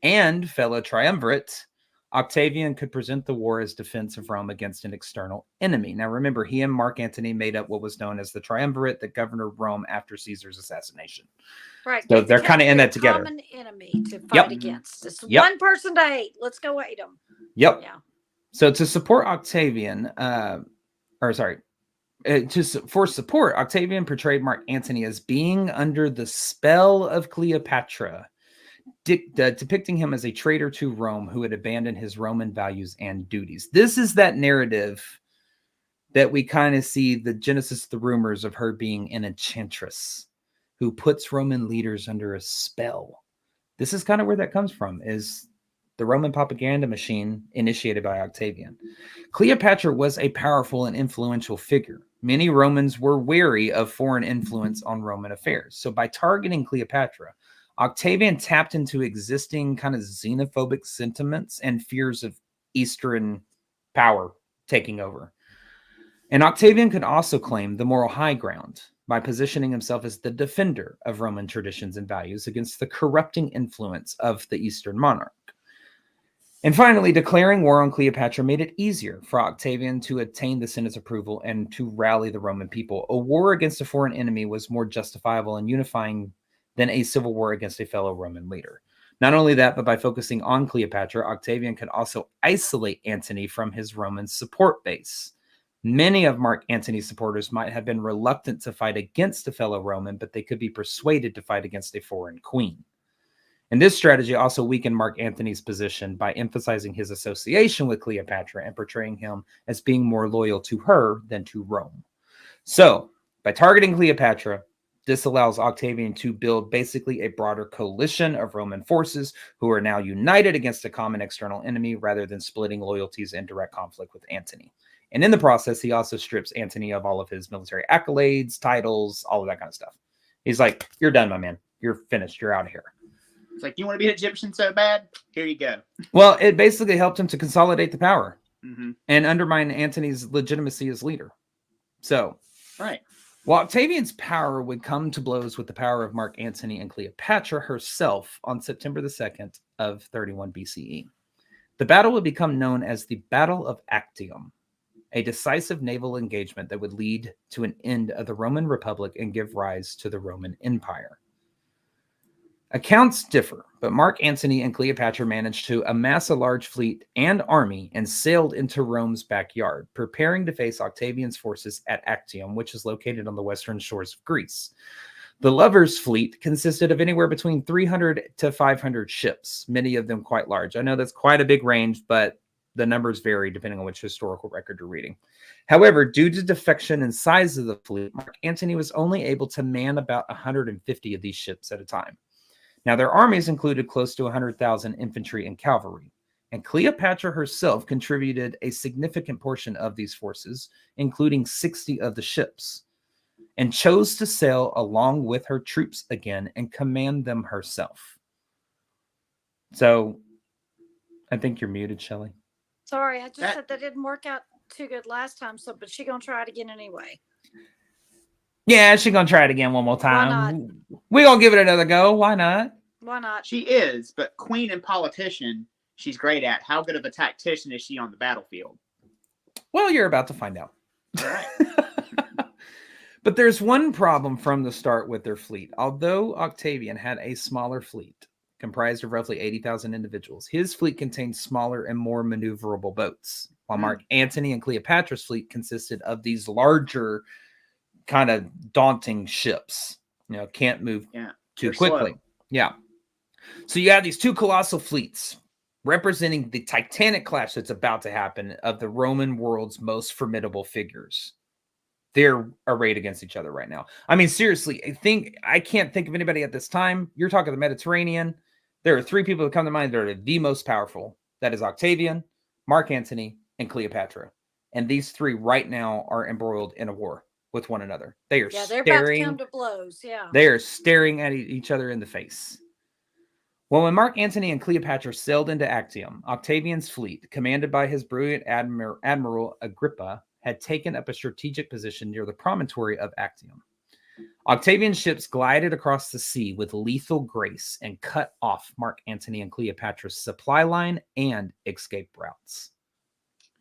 and fellow triumvirate, Octavian could present the war as defense of Rome against an external enemy. Now, remember, he and Marc Antony made up what was known as the triumvirate that governed Rome after Caesar's assassination. Right. So they're kind of in that together. Common enemy to fight against. It's one person to hate. Let's go hate them. Yep. Yeah. So to support Octavian, for support, Octavian portrayed Marc Antony as being under the spell of Cleopatra, depicting him as a traitor to Rome who had abandoned his Roman values and duties. This is that narrative that we kind of see the genesis of the rumors of her being an enchantress who puts Roman leaders under a spell. This is kind of where that comes from, is the Roman propaganda machine initiated by Octavian. Cleopatra was a powerful and influential figure. Many Romans were wary of foreign influence on Roman affairs. So by targeting Cleopatra, Octavian tapped into existing kind of xenophobic sentiments and fears of Eastern power taking over. And Octavian could also claim the moral high ground by positioning himself as the defender of Roman traditions and values against the corrupting influence of the Eastern monarch. And finally, declaring war on Cleopatra made it easier for Octavian to attain the Senate's approval and to rally the Roman people. A war against a foreign enemy was more justifiable and unifying than a civil war against a fellow Roman leader. Not only that, but by focusing on Cleopatra, Octavian could also isolate Antony from his Roman support base. Many of Marc Antony's supporters might have been reluctant to fight against a fellow Roman, but they could be persuaded to fight against a foreign queen. And this strategy also weakened Marc Antony's position by emphasizing his association with Cleopatra and portraying him as being more loyal to her than to Rome. So, by targeting Cleopatra, this allows Octavian to build basically a broader coalition of Roman forces who are now united against a common external enemy rather than splitting loyalties and direct conflict with Antony. And in the process, he also strips Antony of all of his military accolades, titles, all of that kind of stuff. He's like, you're done, my man. You're finished. You're out of here. It's like, you want to be an Egyptian so bad? Here you go. Well, it basically helped him to consolidate the power and undermine Antony's legitimacy as leader. So, right. While Octavian's power would come to blows with the power of Marc Antony and Cleopatra herself on September the 2nd of 31 BCE, the battle would become known as the Battle of Actium, a decisive naval engagement that would lead to an end of the Roman Republic and give rise to the Roman Empire. Accounts differ, but Marc Antony and Cleopatra managed to amass a large fleet and army and sailed into Rome's backyard, preparing to face Octavian's forces at Actium, which is located on the western shores of Greece. The lovers' fleet consisted of anywhere between 300 to 500 ships, many of them quite large. I know that's quite a big range, but the numbers vary depending on which historical record you're reading. However, due to defection and size of the fleet, Marc Antony was only able to man about 150 of these ships at a time. Now, their armies included close to 100,000 infantry and cavalry, and Cleopatra herself contributed a significant portion of these forces, including 60 of the ships, and chose to sail along with her troops again and command them herself. So, I think you're muted, Shelley. Sorry, I just said that didn't work out too good last time, but she's going to try it again anyway. Yeah, she's going to try it again one more time. Why not? We're going to give it another go. Why not? Why not? She is, but queen and politician, she's great at. How good of a tactician is she on the battlefield? Well, you're about to find out. All right. But there's one problem from the start with their fleet. Although Octavian had a smaller fleet, comprised of roughly 80,000 individuals, his fleet contained smaller and more maneuverable boats, while Marc Antony and Cleopatra's fleet consisted of these larger, kind of daunting ships. You know, can't move too quickly. Slow. Yeah. So you have these two colossal fleets representing the titanic clash that's about to happen of the Roman world's most formidable figures. They're arrayed against each other right now. I mean, seriously, I can't think of anybody at this time. You're talking the Mediterranean. There are three people that come to mind that are the most powerful. That is Octavian, Marc Antony, and Cleopatra. And these three right now are embroiled in a war with one another. They are they're about to come to blows. Yeah. They are staring at each other in the face. Well, when Marc Antony and Cleopatra sailed into Actium, Octavian's fleet, commanded by his brilliant Admiral Agrippa, had taken up a strategic position near the promontory of Actium. Octavian's ships glided across the sea with lethal grace and cut off Marc Antony and Cleopatra's supply line and escape routes.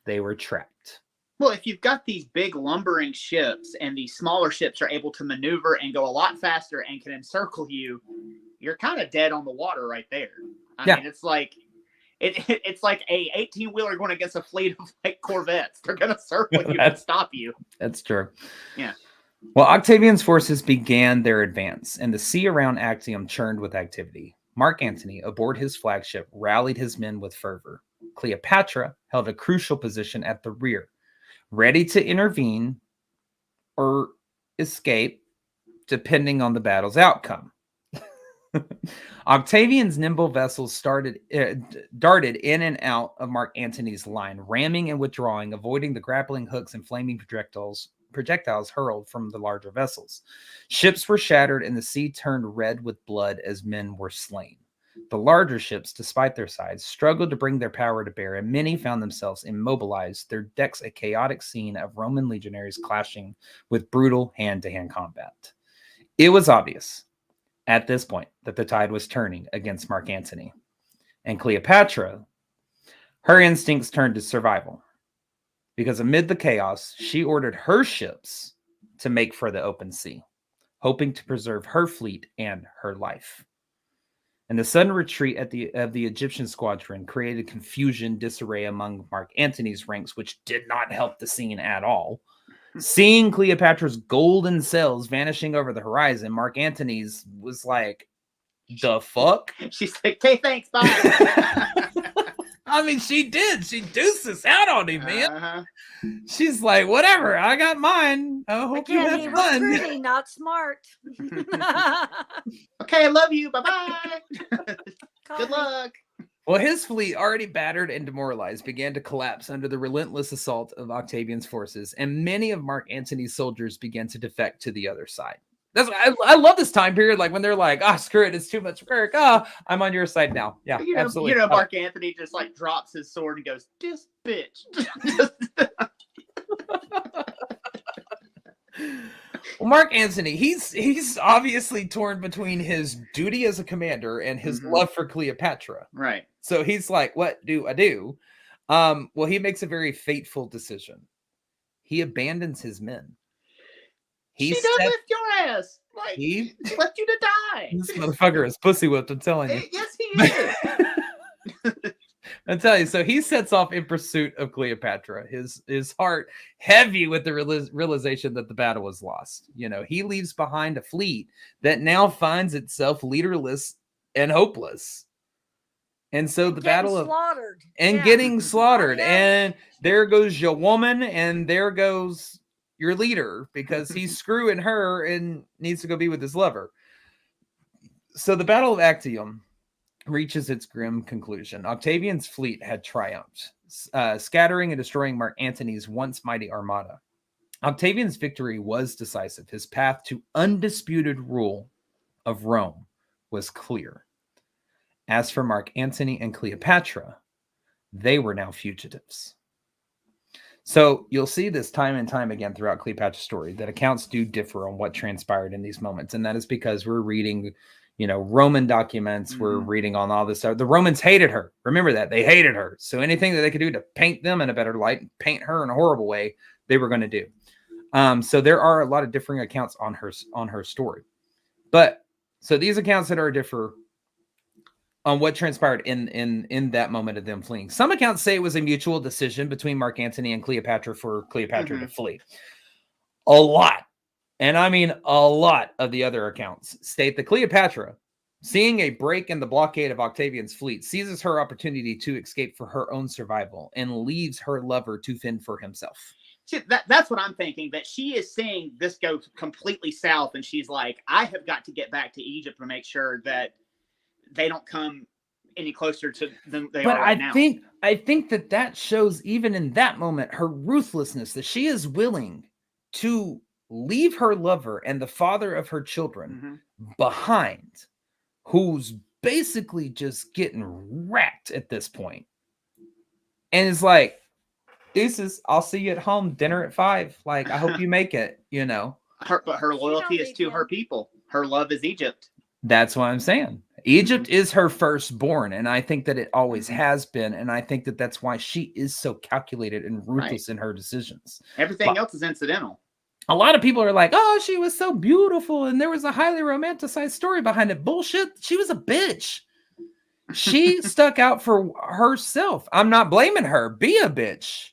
They were trapped. Well, if you've got these big lumbering ships and these smaller ships are able to maneuver and go a lot faster and can encircle you, you're kind of dead on the water right there. I mean, it's like it's like a 18-wheeler going against a fleet of like corvettes. They're going to circle you and stop you. That's true. Yeah. Well, Octavian's forces began their advance, and the sea around Actium churned with activity. Marc Antony, aboard his flagship, rallied his men with fervor. Cleopatra held a crucial position at the rear, ready to intervene or escape, depending on the battle's outcome. Octavian's nimble vessels darted in and out of Marc Antony's line, ramming and withdrawing, avoiding the grappling hooks and flaming projectiles hurled from the larger vessels. Ships were shattered and the sea turned red with blood as men were slain. The larger ships, despite their size, struggled to bring their power to bear, and many found themselves immobilized, their decks a chaotic scene of Roman legionaries clashing with brutal hand-to-hand combat. It was obvious at this point that the tide was turning against Marc Antony. And Cleopatra, her instincts turned to survival, because amid the chaos, she ordered her ships to make for the open sea, hoping to preserve her fleet and her life. And the sudden retreat of the Egyptian squadron created confusion, disarray among Marc Antony's ranks, which did not help the scene at all. Seeing Cleopatra's golden sails vanishing over the horizon, Marc Antony's was like, the fuck? She's like, okay, thanks, bye. I mean, she did. She deuced us out on him, man. She's like, whatever, I got mine. I hope you have fun. Pretty, not smart. Okay, I love you. Bye-bye. Good luck. Well, his fleet, already battered and demoralized, began to collapse under the relentless assault of Octavian's forces, and many of Marc Antony's soldiers began to defect to the other side. I love this time period, like when they're like, screw it, it's too much work. I'm on your side now. Yeah, absolutely. Marc Antony just like drops his sword and goes, this bitch. Well, Marc Antony, he's obviously torn between his duty as a commander and his love for Cleopatra. Right. So he's like, what do I do? Well, he makes a very fateful decision. He abandons his men. She does lift your ass. Like, she left you to die. This motherfucker is pussy whipped, I'm telling you. Yes, he is. I tell you, so he sets off in pursuit of Cleopatra, his heart heavy with the realization that the battle was lost. You know, he leaves behind a fleet that now finds itself leaderless and hopeless. And so the battle of getting slaughtered. And there goes your woman, and there goes your leader, because he's screwing her and needs to go be with his lover. So the Battle of Actium reaches its grim conclusion. Octavian's fleet had triumphed, scattering and destroying Marc Antony's once mighty armada. Octavian's victory was decisive. His path to undisputed rule of Rome was clear. As for Marc Antony and Cleopatra, they were now fugitives. So you'll see this time and time again throughout Cleopatra's story that accounts do differ on what transpired in these moments. And that is because we're reading, Roman documents. We're reading on all this stuff. The Romans hated her. Remember that. They hated her. So anything that they could do to paint them in a better light, paint her in a horrible way, they were going to do. So there are a lot of differing accounts on her story. But so these accounts that are differ on what transpired in that moment of them fleeing. Some accounts say it was a mutual decision between Marc Antony and Cleopatra for Cleopatra to flee. A lot, and I mean a lot of the other accounts state that Cleopatra, seeing a break in the blockade of Octavian's fleet, seizes her opportunity to escape for her own survival and leaves her lover to fend for himself. See, that's what I'm thinking, that she is seeing this go completely south, and she's like, I have got to get back to Egypt to make sure that they don't come any closer to than they are right now. I think that shows, even in that moment, her ruthlessness, that she is willing to leave her lover and the father of her children behind, who's basically just getting wrecked at this point. And is like, deuces, I'll see you at home, dinner at 5. Like, I hope you make it, her loyalty is to her people. Her love is Egypt. That's what I'm saying. Egypt is her firstborn, and I think that it always has been, and I think that that's why she is so calculated and ruthless in her decisions. Everything else is incidental. A lot of people are like, oh, she was so beautiful, and there was a highly romanticized story behind it. Bullshit. She was a bitch. She stuck out for herself. I'm not blaming her. Be a bitch.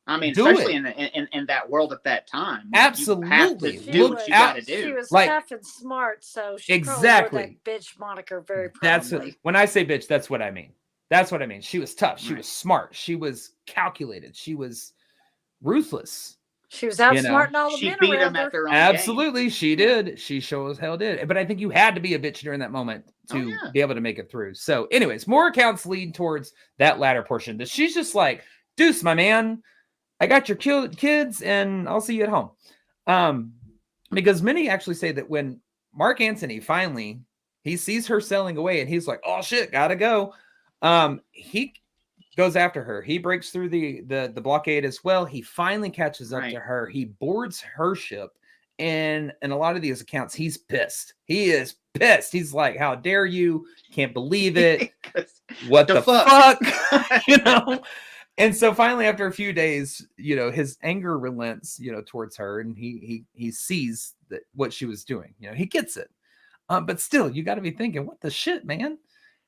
I mean, especially in that world at that time. Absolutely. You have to do what you got to do. She was tough and smart, so she probably wore that bitch moniker very proudly. When I say bitch, that's what I mean. That's what I mean. She was tough. She was smart. She was calculated. She was ruthless. She was outsmarting all the she men beat around them her. at their own Absolutely, she did. She sure as hell did. But I think you had to be a bitch during that moment to be able to make it through. So, anyways, more accounts lead towards that latter portion. That she's just like, Deuce, my man, I got your kids, and I'll see you at home. Because many actually say that when Marc Antony finally he sees her sailing away, and he's like, "Oh shit, gotta go." He goes after her. He breaks through the blockade as well. He finally catches up to her. He boards her ship. And in a lot of these accounts, he's pissed. He is pissed. He's like, how dare you? Can't believe it. What the fuck? You know? And so finally, after a few days, you know, his anger relents, you know, towards her, and he sees that what she was doing. You know, he gets it. But still, you got to be thinking, what the shit, man?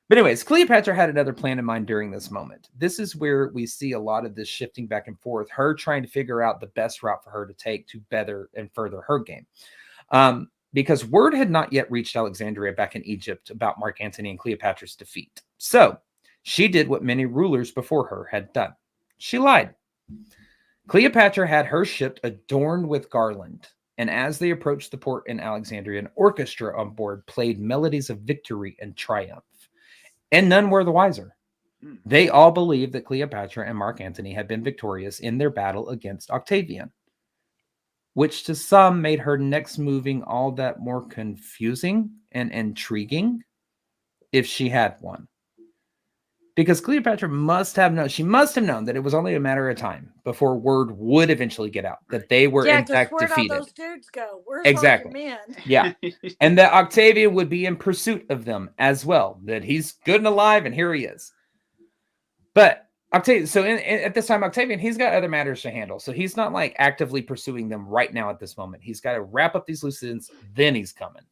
But anyways, Cleopatra had another plan in mind during this moment. This is where we see a lot of this shifting back and forth, her trying to figure out the best route for her to take to better and further her game. Because word had not yet reached Alexandria back in Egypt about Marc Antony and Cleopatra's defeat. So she did what many rulers before her had done. She lied. Cleopatra had her ship adorned with garland. And as they approached the port in Alexandria, an orchestra on board played melodies of victory and triumph. And none were the wiser. They all believed that Cleopatra and Marc Antony had been victorious in their battle against Octavian, which to some made her next moving all that more confusing and intriguing if she had one. Because Cleopatra must have known that it was only a matter of time before word would eventually get out that they were in fact defeated. Where'd all those dudes go? Where's exactly. all your men? Yeah. And that Octavian would be in pursuit of them as well. That he's good and alive, and here he is. But Octavian, so at this time, Octavian, he's got other matters to handle. So he's not like actively pursuing them right now at this moment. He's got to wrap up these loose ends, then he's coming.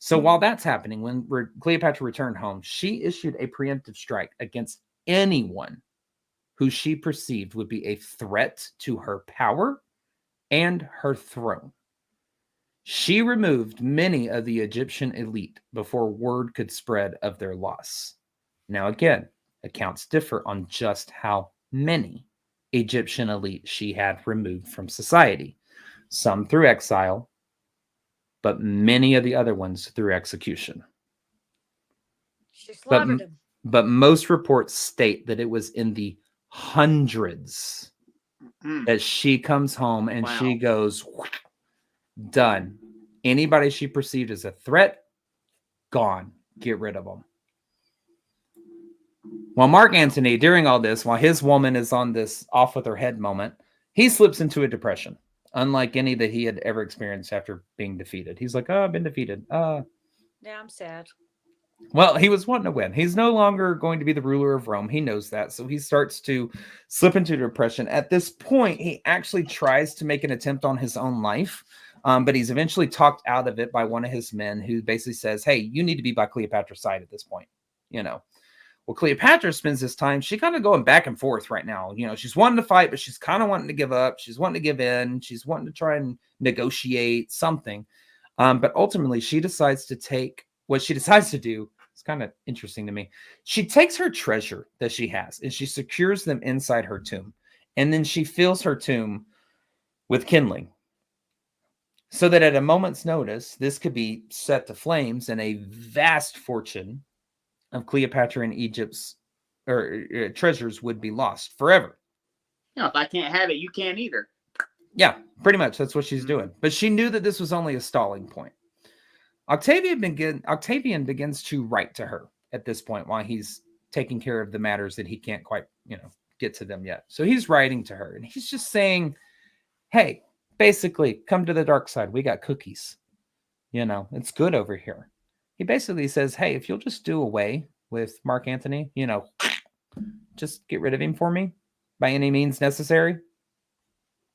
So while that's happening, when Cleopatra returned home, she issued a preemptive strike against anyone who she perceived would be a threat to her power and her throne. She removed many of the Egyptian elite before word could spread of their loss. Now, again, accounts differ on just how many Egyptian elite she had removed from society. Some through exile, but many of the other ones through execution. She slaughtered him. But most reports state that it was in the hundreds that she comes home and she goes, done. Anybody she perceived as a threat, gone. Get rid of them. While Marc Antony, during all this, while his woman is on this off with her head moment, he slips into a depression. Unlike any that he had ever experienced after being defeated. He's like, oh, I've been defeated. Yeah, I'm sad. Well, he was wanting to win. He's no longer going to be the ruler of Rome. He knows that. So he starts to slip into depression. At this point, he actually tries to make an attempt on his own life. But he's eventually talked out of it by one of his men who basically says, hey, you need to be by Cleopatra's side at this point. You know. Well, Cleopatra spends this time, she kind of going back and forth right now. You know, she's wanting to fight, but she's kind of wanting to give up. She's wanting to give in. She's wanting to try and negotiate something. But ultimately, she decides to take what she decides to do. It's kind of interesting to me. She takes her treasure that she has and she secures them inside her tomb. And then she fills her tomb with kindling so that at a moment's notice, this could be set to flames and a vast fortune of Cleopatra and Egypt's treasures would be lost forever. You know, if I can't have it, you can't either. Yeah, pretty much. That's what she's doing. But she knew that this was only a stalling point. Octavian begins to write to her at this point while he's taking care of the matters that he can't quite, get to them yet. So he's writing to her and he's just saying, hey, Basically, come to the dark side. We got cookies. It's good over here. He basically says, hey, if you'll just do away with Marc Antony, just get rid of him for me by any means necessary,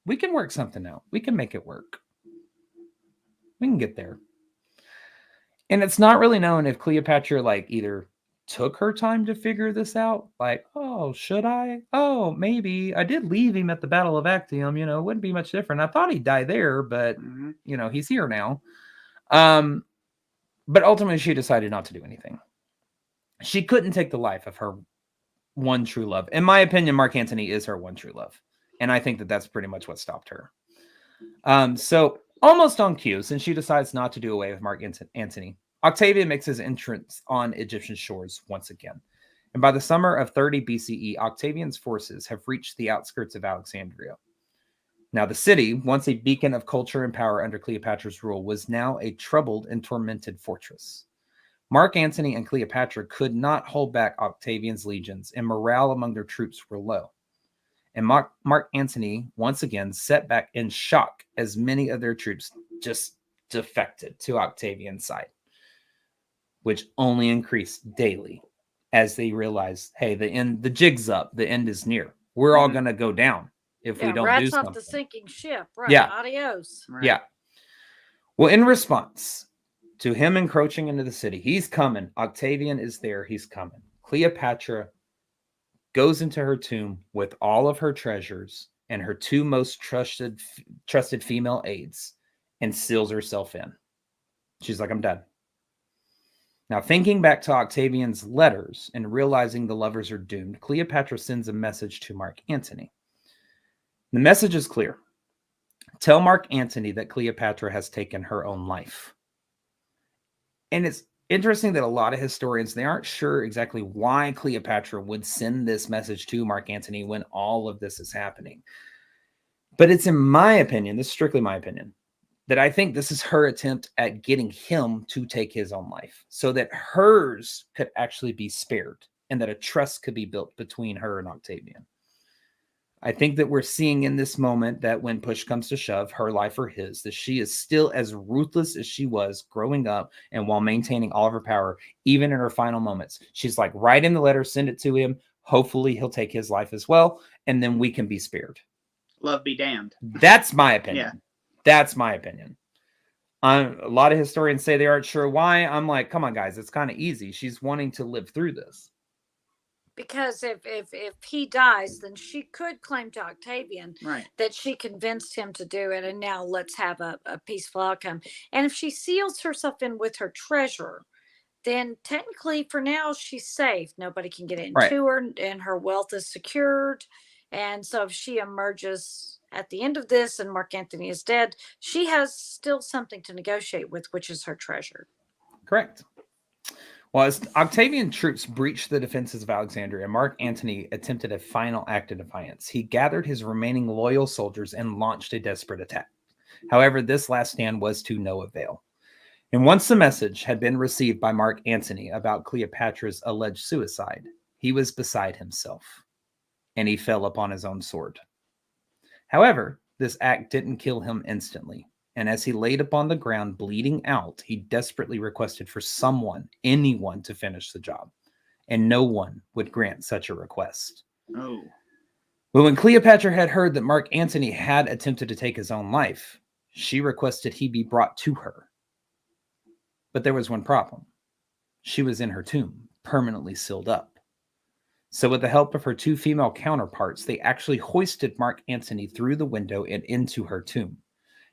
we can work something out. We can make it work. We can get there. And it's not really known if Cleopatra either took her time to figure this out. Oh, should I? Oh, maybe. I did leave him at the Battle of Actium. It wouldn't be much different. I thought he'd die there, but, he's here now. But ultimately, she decided not to do anything. She couldn't take the life of her one true love. In my opinion, Marc Antony is her one true love. And I think that that's pretty much what stopped her. So almost on cue, since she decides not to do away with Marc Antony, Octavian makes his entrance on Egyptian shores once again. And by the summer of 30 BCE, Octavian's forces have reached the outskirts of Alexandria. Now, the city, once a beacon of culture and power under Cleopatra's rule, was now a troubled and tormented fortress. Marc Antony and Cleopatra could not hold back Octavian's legions, and morale among their troops were low. And Marc Antony once again set back in shock as many of their troops just defected to Octavian's side, which only increased daily as they realized, hey, the jig's up, the end is near. We're all going to go down if we don't do something. Off the sinking ship, right? Yeah. Adios. Right. Yeah. Well, in response to him encroaching into the city, he's coming. Octavian is there. He's coming. Cleopatra goes into her tomb with all of her treasures and her two most trusted female aides and seals herself in. She's like, I'm done. Now, thinking back to Octavian's letters and realizing the lovers are doomed, Cleopatra sends a message to Marc Antony. The message is clear. Tell Marc Antony that Cleopatra has taken her own life. And it's interesting that a lot of historians, they aren't sure exactly why Cleopatra would send this message to Marc Antony when all of this is happening. But it's in my opinion, this is strictly my opinion, that I think this is her attempt at getting him to take his own life so that hers could actually be spared and that a trust could be built between her and Octavian. I think that we're seeing in this moment that when push comes to shove, her life or his, that she is still as ruthless as she was growing up and while maintaining all of her power, even in her final moments. She's like, write in the letter, send it to him. Hopefully he'll take his life as well. And then we can be spared. Love be damned. That's my opinion. Yeah. That's my opinion. A lot of historians say they aren't sure why. I'm like, come on, guys, it's kind of easy. She's wanting to live through this. Because if he dies, then she could claim to Octavian that she convinced him to do it, and now let's have a peaceful outcome. And if she seals herself in with her treasure, then technically for now she's safe. Nobody can get into her, and her wealth is secured. And so if she emerges at the end of this and Marc Antony is dead, she has still something to negotiate with, which is her treasure. Correct. Well, as Octavian troops breached the defenses of Alexandria, Marc Antony attempted a final act of defiance. He gathered his remaining loyal soldiers and launched a desperate attack. However, this last stand was to no avail. And once the message had been received by Marc Antony about Cleopatra's alleged suicide, he was beside himself, and he fell upon his own sword. However, this act didn't kill him instantly. And as he laid upon the ground bleeding out, he desperately requested for anyone to finish the job. And no one would grant such a request. Oh. But when Cleopatra had heard that Marc Antony had attempted to take his own life, she requested he be brought to her. But there was one problem. She was in her tomb, permanently sealed up. So with the help of her two female counterparts, they actually hoisted Marc Antony through the window and into her tomb.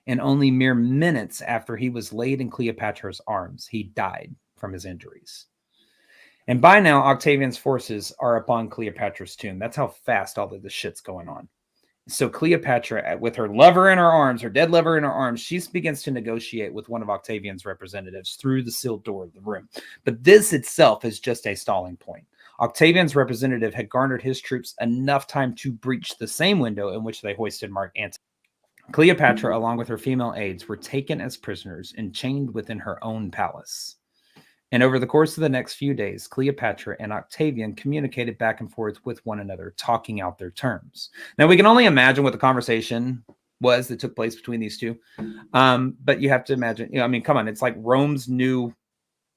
And only mere minutes after he was laid in Cleopatra's arms, he died from his injuries. And by now, Octavian's forces are upon Cleopatra's tomb. That's how fast all of this shit's going on. So Cleopatra, with her lover in her arms, her dead lover in her arms, she begins to negotiate with one of Octavian's representatives through the sealed door of the room. But this itself is just a stalling point. Octavian's representative had garnered his troops enough time to breach the same window in which they hoisted Marc Antony. Cleopatra, along with her female aides, were taken as prisoners and chained within her own palace. And over the course of the next few days, Cleopatra and Octavian communicated back and forth with one another, talking out their terms. Now, we can only imagine what the conversation was that took place between these two. But you have to imagine, I mean, come on, it's like Rome's new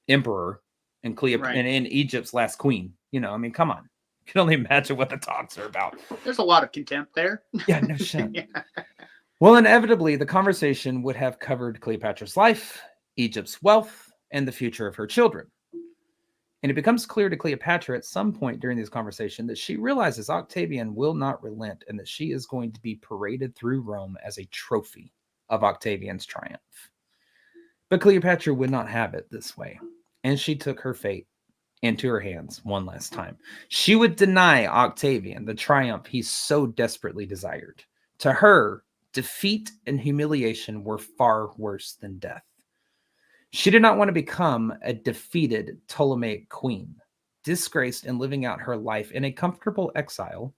emperor and Cleopatra and Egypt's last queen. I mean, come on. You can only imagine what the talks are about. There's a lot of contempt there. Yeah, no shit. Yeah. Well, inevitably, the conversation would have covered Cleopatra's life, Egypt's wealth, and the future of her children. And it becomes clear to Cleopatra at some point during this conversation that she realizes Octavian will not relent and that she is going to be paraded through Rome as a trophy of Octavian's triumph. But Cleopatra would not have it this way, and she took her fate into her hands one last time. She would deny Octavian the triumph he so desperately desired. To her, defeat and humiliation were far worse than death. She did not want to become a defeated Ptolemaic queen, disgraced and living out her life in a comfortable exile,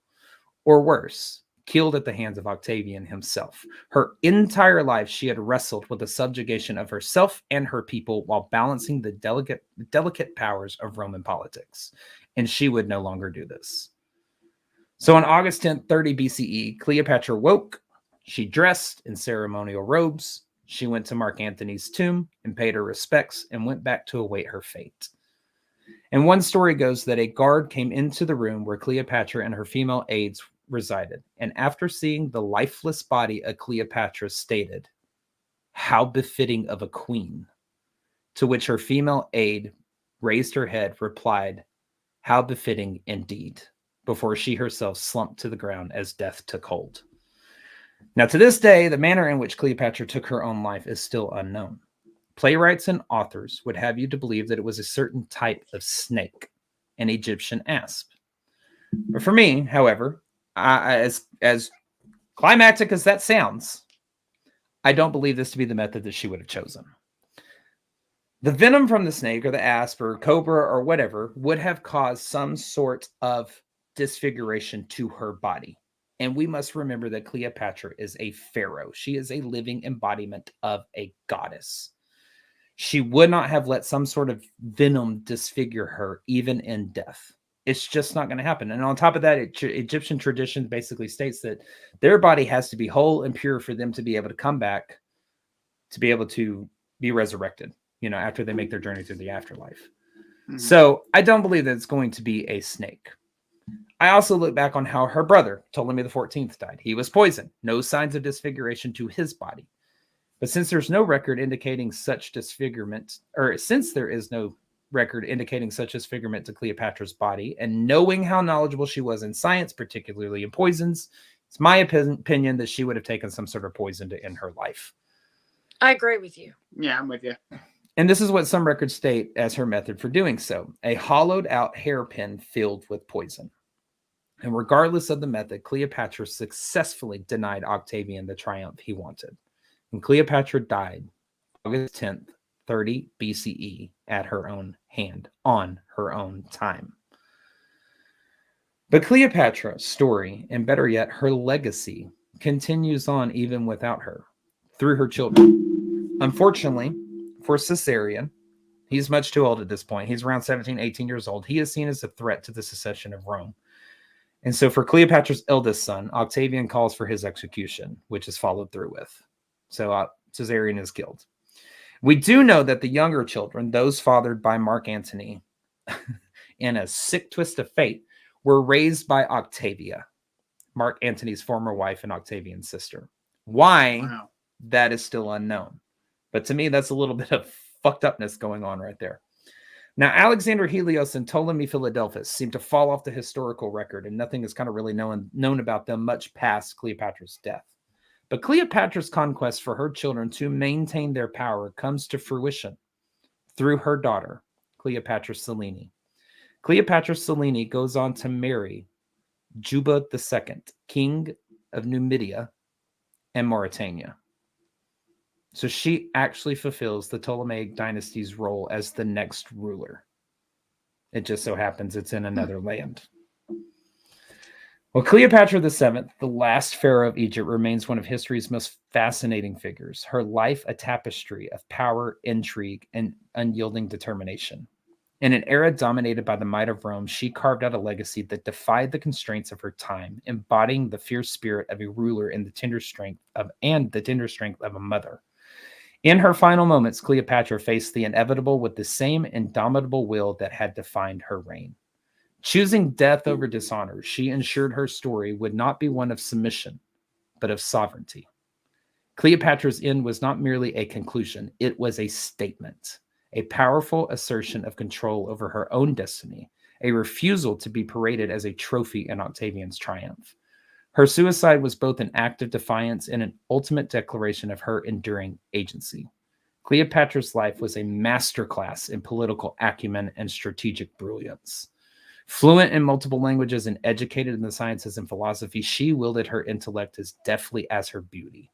or worse, killed at the hands of Octavian himself. Her entire life, she had wrestled with the subjugation of herself and her people while balancing the delicate powers of Roman politics, and she would no longer do this. So on August 10th, 30 BCE, Cleopatra woke. She dressed in ceremonial robes. She went to Marc Antony's tomb and paid her respects and went back to await her fate. And one story goes that a guard came into the room where Cleopatra and her female aides resided, and after seeing the lifeless body of Cleopatra stated, "How befitting of a queen," to which her female aide raised her head, replied, "How befitting indeed," before she herself slumped to the ground as death took hold. Now, to this day, the manner in which Cleopatra took her own life is still unknown. Playwrights and authors would have you to believe that it was a certain type of snake, an Egyptian asp. But for me, however, as climactic as that sounds, I don't believe this to be the method that she would have chosen. The venom from the snake or the asp or cobra or whatever would have caused some sort of disfiguration to her body. And we must remember that Cleopatra is a pharaoh. She is a living embodiment of a goddess. She would not have let some sort of venom disfigure her, even in death. It's just not going to happen. And on top of that, Egyptian tradition basically states that their body has to be whole and pure for them to be able to come back, to be able to be resurrected, after they make their journey through the afterlife. Mm-hmm. So I don't believe that it's going to be a snake. I also look back on how her brother, Ptolemy XIV, died. He was poisoned. No signs of disfiguration to his body. But since there's no record indicating such disfigurement, or since there is no record indicating such disfigurement to Cleopatra's body, and knowing how knowledgeable she was in science, particularly in poisons, it's my opinion that she would have taken some sort of poison to end her life. I agree with you. Yeah, I'm with you. And this is what some records state as her method for doing so: a hollowed out hairpin filled with poison. And regardless of the method, Cleopatra successfully denied Octavian the triumph he wanted. And Cleopatra died August 10th, 30 BCE at her own hand, on her own time. But Cleopatra's story, and better yet, her legacy, continues on even without her, through her children. Unfortunately, for Caesarion, he's much too old at this point. He's around 17, 18 years old. He is seen as a threat to the succession of Rome. And so for Cleopatra's eldest son, Octavian calls for his execution, which is followed through with. So Caesarion is killed. We do know that the younger children, those fathered by Marc Antony in a sick twist of fate, were raised by Octavia, Marc Antony's former wife and Octavian's sister. Why? Wow. That is still unknown. But to me, that's a little bit of fucked upness going on right there. Now, Alexander Helios and Ptolemy Philadelphus seem to fall off the historical record, and nothing is kind of really known about them much past Cleopatra's death. But Cleopatra's conquest for her children to maintain their power comes to fruition through her daughter, Cleopatra Selene. Cleopatra Selene goes on to marry Juba II, king of Numidia and Mauritania. So she actually fulfills the Ptolemaic dynasty's role as the next ruler. It just so happens it's in another land. Well, Cleopatra VII, the last pharaoh of Egypt, remains one of history's most fascinating figures. Her life a tapestry of power, intrigue, and unyielding determination. In an era dominated by the might of Rome, she carved out a legacy that defied the constraints of her time, embodying the fierce spirit of a ruler and the tender strength of a mother. In her final moments, Cleopatra faced the inevitable with the same indomitable will that had defined her reign. Choosing death over dishonor, she ensured her story would not be one of submission, but of sovereignty. Cleopatra's end was not merely a conclusion, it was a statement, a powerful assertion of control over her own destiny, a refusal to be paraded as a trophy in Octavian's triumph. Her suicide was both an act of defiance and an ultimate declaration of her enduring agency. Cleopatra's life was a masterclass in political acumen and strategic brilliance. Fluent in multiple languages and educated in the sciences and philosophy, she wielded her intellect as deftly as her beauty.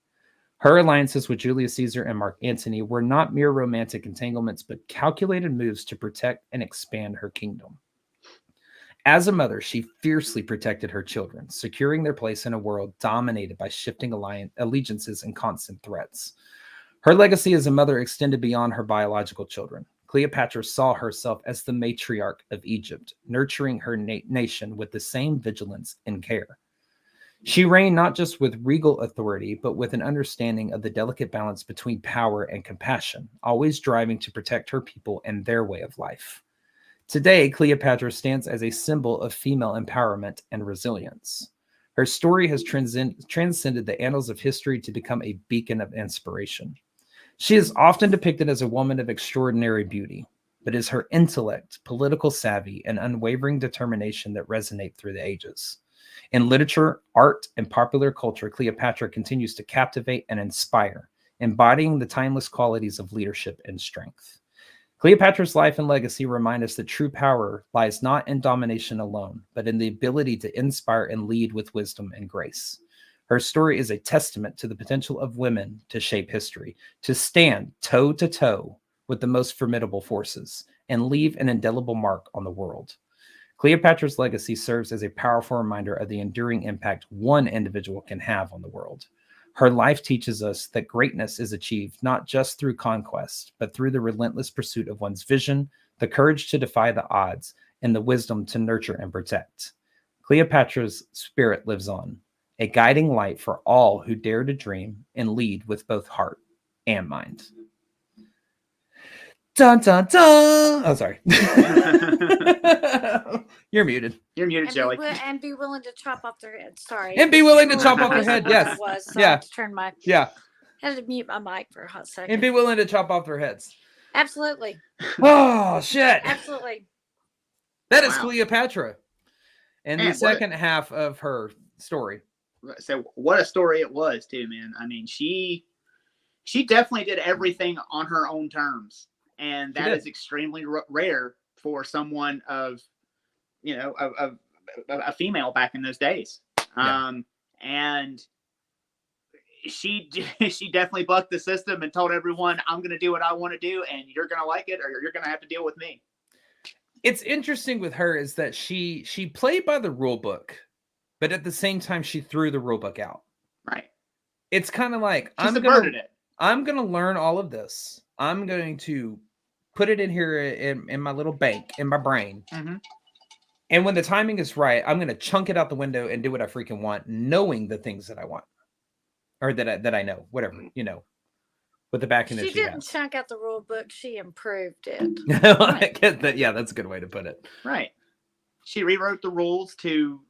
Her alliances with Julius Caesar and Marc Antony were not mere romantic entanglements, but calculated moves to protect and expand her kingdom. As a mother, she fiercely protected her children, securing their place in a world dominated by shifting allegiances and constant threats. Her legacy as a mother extended beyond her biological children. Cleopatra saw herself as the matriarch of Egypt, nurturing her nation with the same vigilance and care. She reigned not just with regal authority, but with an understanding of the delicate balance between power and compassion, always striving to protect her people and their way of life. Today, Cleopatra stands as a symbol of female empowerment and resilience. Her story has transcended the annals of history to become a beacon of inspiration. She is often depicted as a woman of extraordinary beauty, but it is her intellect, political savvy, and unwavering determination that resonate through the ages. In literature, art, and popular culture, Cleopatra continues to captivate and inspire, embodying the timeless qualities of leadership and strength. Cleopatra's life and legacy remind us that true power lies not in domination alone, but in the ability to inspire and lead with wisdom and grace. Her story is a testament to the potential of women to shape history, to stand toe to toe with the most formidable forces, and leave an indelible mark on the world. Cleopatra's legacy serves as a powerful reminder of the enduring impact one individual can have on the world. Her life teaches us that greatness is achieved not just through conquest, but through the relentless pursuit of one's vision, the courage to defy the odds, and the wisdom to nurture and protect. Cleopatra's spirit lives on, a guiding light for all who dare to dream and lead with both heart and mind. Dun, dun, dun. Oh, sorry. You're muted. You're muted, Joey. And be willing to chop off their head. Sorry. And be willing to chop off their head. Yes. So I had to turn my. Yeah. I had to mute my mic for a hot second. And be willing to chop off their heads. Absolutely. Oh shit. Absolutely. That is Cleopatra, and the second half of her story. So what a story it was, too, man. I mean, she definitely did everything on her own terms. And that is extremely rare for someone of a female back in those days. And she definitely bucked the system and told everyone, I'm going to do what I want to do, and you're going to like it, or you're going to have to deal with me. It's interesting with her is that she played by the rule book, but at the same time, she threw the rule book out. Right. It's kind of like, I'm going to learn all of this. I'm going to put it in here in my little bank, in my brain. Mm-hmm. And when the timing is right, I'm going to chunk it out the window and do what I freaking want, knowing the things that I want. Or that I know, whatever, with the backing that she didn't has. chunk out the rule book. She improved it. Right. Yeah, that's a good way to put it. Right. She rewrote the rules to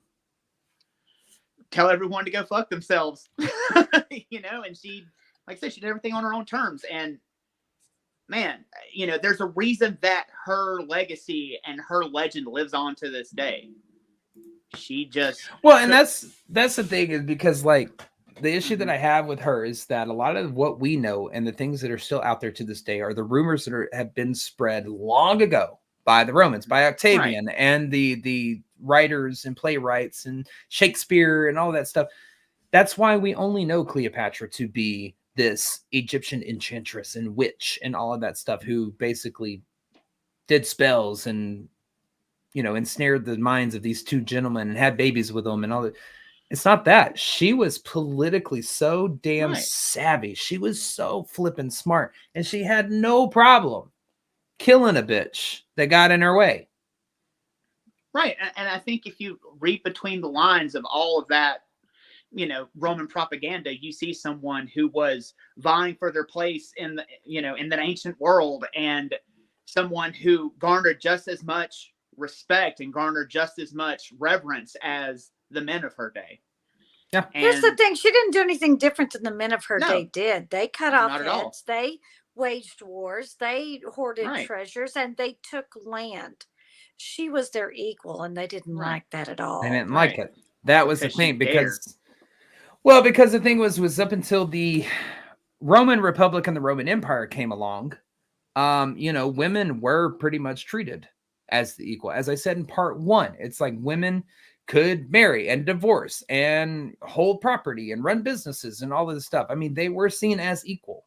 tell everyone to go fuck themselves, and she, like I said, she did everything on her own terms. And man, there's a reason that her legacy and her legend lives on to this day. She just and that's the thing, is because like the issue that I have with her is that a lot of what we know and the things that are still out there to this day are the rumors that have been spread long ago by the Romans, by Octavian, and the writers and playwrights and Shakespeare and all that stuff. That's why we only know Cleopatra to be this Egyptian enchantress and witch and all of that stuff, who basically did spells and, ensnared the minds of these two gentlemen and had babies with them and all that. It's not that. She was politically so damn savvy. She was so flippin' smart, and she had no problem killing a bitch that got in her way. Right. And I think if you read between the lines of all of that, Roman propaganda, you see someone who was vying for their place in the, in the ancient world, and someone who garnered just as much respect and garnered just as much reverence as the men of her day. Yeah. Here's the thing. She didn't do anything different than the men of her day did. They cut off heads. They waged wars. They hoarded treasures, and they took land. She was their equal, and they didn't like that at all. They didn't like it. That was the thing, because the thing was up until the Roman Republic and the Roman Empire came along, women were pretty much treated as the equal. As I said in part 1, it's like women could marry and divorce and hold property and run businesses and all of this stuff. I mean, they were seen as equal.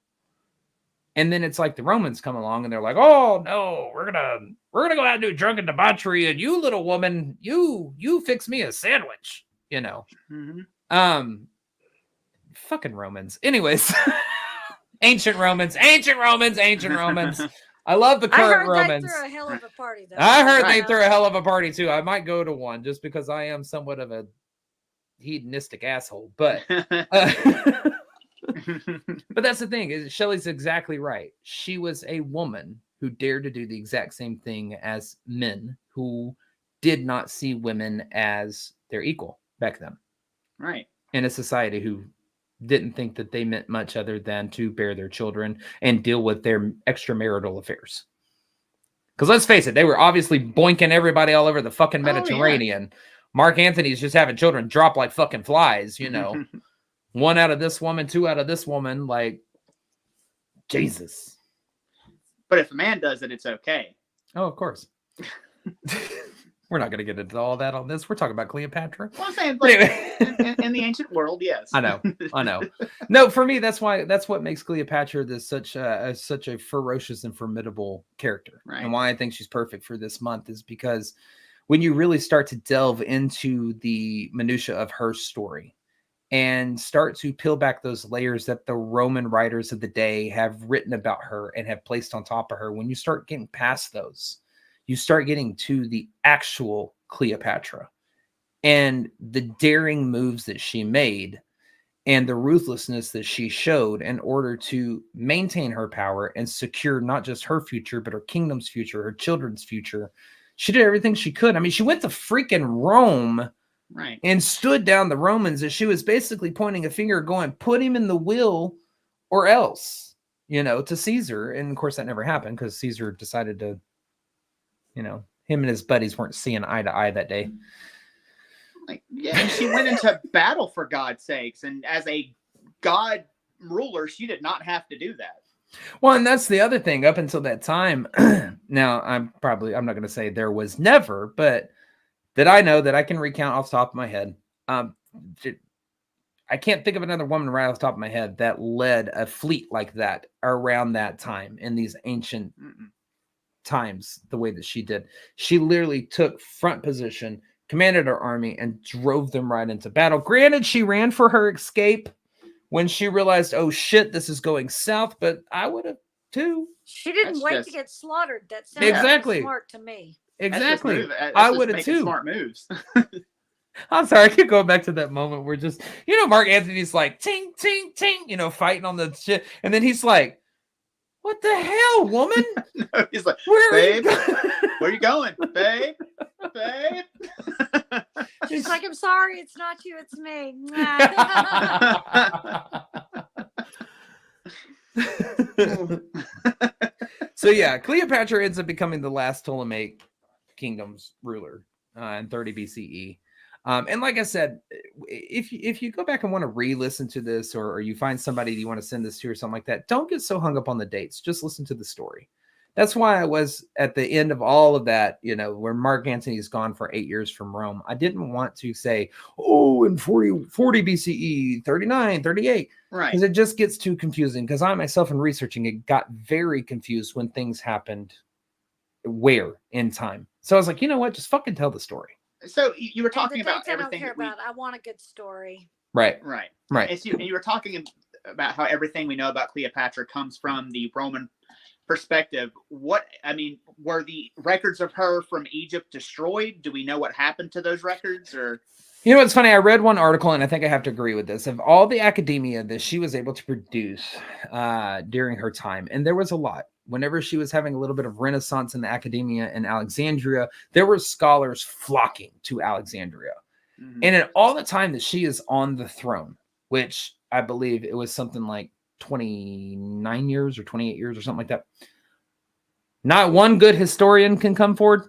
And then it's like the Romans come along and they're like, oh no, we're gonna go out and do drunken debauchery, and you little woman, you fix me a sandwich, fucking Romans. Anyways, ancient Romans. I love the current Romans. They threw a hell of a party, though. I heard they threw a hell of a party too. I might go to one just because I am somewhat of a hedonistic asshole, but but that's the thing, is Shelley's exactly right. She was a woman who dared to do the exact same thing as men who did not see women as their equal back then. Right. In a society who didn't think that they meant much other than to bear their children and deal with their extramarital affairs. Because let's face it, they were obviously boinking everybody all over the fucking Mediterranean. Marc Antony's just having children drop like fucking flies, one out of this woman, 2 out of this woman, like, Jesus. But if a man does it, it's okay. Oh, of course. We're not going to get into all that on this. We're talking about Cleopatra. Well, I'm saying, like, in the ancient world, yes. I know. No, for me, that's what makes Cleopatra such a ferocious and formidable character. Right. And why I think she's perfect for this month is because when you really start to delve into the minutia of her story and start to peel back those layers that the Roman writers of the day have written about her and have placed on top of her, when you start getting past those, you start getting to the actual Cleopatra and the daring moves that she made and the ruthlessness that she showed in order to maintain her power and secure not just her future, but her kingdom's future, her children's future. She did everything she could. I mean, she went to freaking Rome, right, and stood down the Romans, and she was basically pointing a finger going, put him in the wheel or else, to Caesar. And of course that never happened because Caesar decided to, him and his buddies weren't seeing eye to eye that day. Like, yeah, she went into battle for God's sakes. And as a God ruler, she did not have to do that. Well, and that's the other thing. Up until that time, now I'm not going to say there was never, but that I know that I can recount off the top of my head. I can't think of another woman right off the top of my head that led a fleet like that around that time in these ancient times the way that she did. She literally took front position, commanded her army, and drove them right into battle. Granted, she ran for her escape when she realized, oh shit, this is going south, but I would have too. She didn't wait to get slaughtered. That sounds smart to me. Exactly. I would have too. Smart moves. I'm sorry, I keep going back to that moment where just, Marc Antony's like, ting, ting, ting, fighting on the shit. And then he's like, what the hell, woman? No, he's like, where are you going? Babe? She's like, I'm sorry, it's not you, it's me. So yeah, Cleopatra ends up becoming the last Ptolemaic kingdom's ruler in 30 BCE. And like I said, if you go back and want to re-listen to this, or you find somebody you want to send this to or something like that, don't get so hung up on the dates. Just listen to the story. That's why I was at the end of all of that, where Marc Antony's gone for 8 years from Rome. I didn't want to say, oh, in 40 BCE, 39, 38. Right. Because it just gets too confusing. Because I myself, in researching it, got very confused when things happened where in time. So I was like, you know what? Just fucking tell the story. So you were talking about everything. I don't care about. I want a good story. Right. And you were talking about how everything we know about Cleopatra comes from the Roman perspective, were the records of her from Egypt destroyed? Do we know what happened to those records? Or you know what's funny? I read one article, and I think I have to agree with this. Of all the academia that she was able to produce during her time, and there was a lot. Whenever she was having a little bit of renaissance in the academia in Alexandria, there were scholars flocking to Alexandria. Mm-hmm. And in all the time that she is on the throne, which I believe it was something like 29 years or 28 years or something like that, not one good historian can come forward.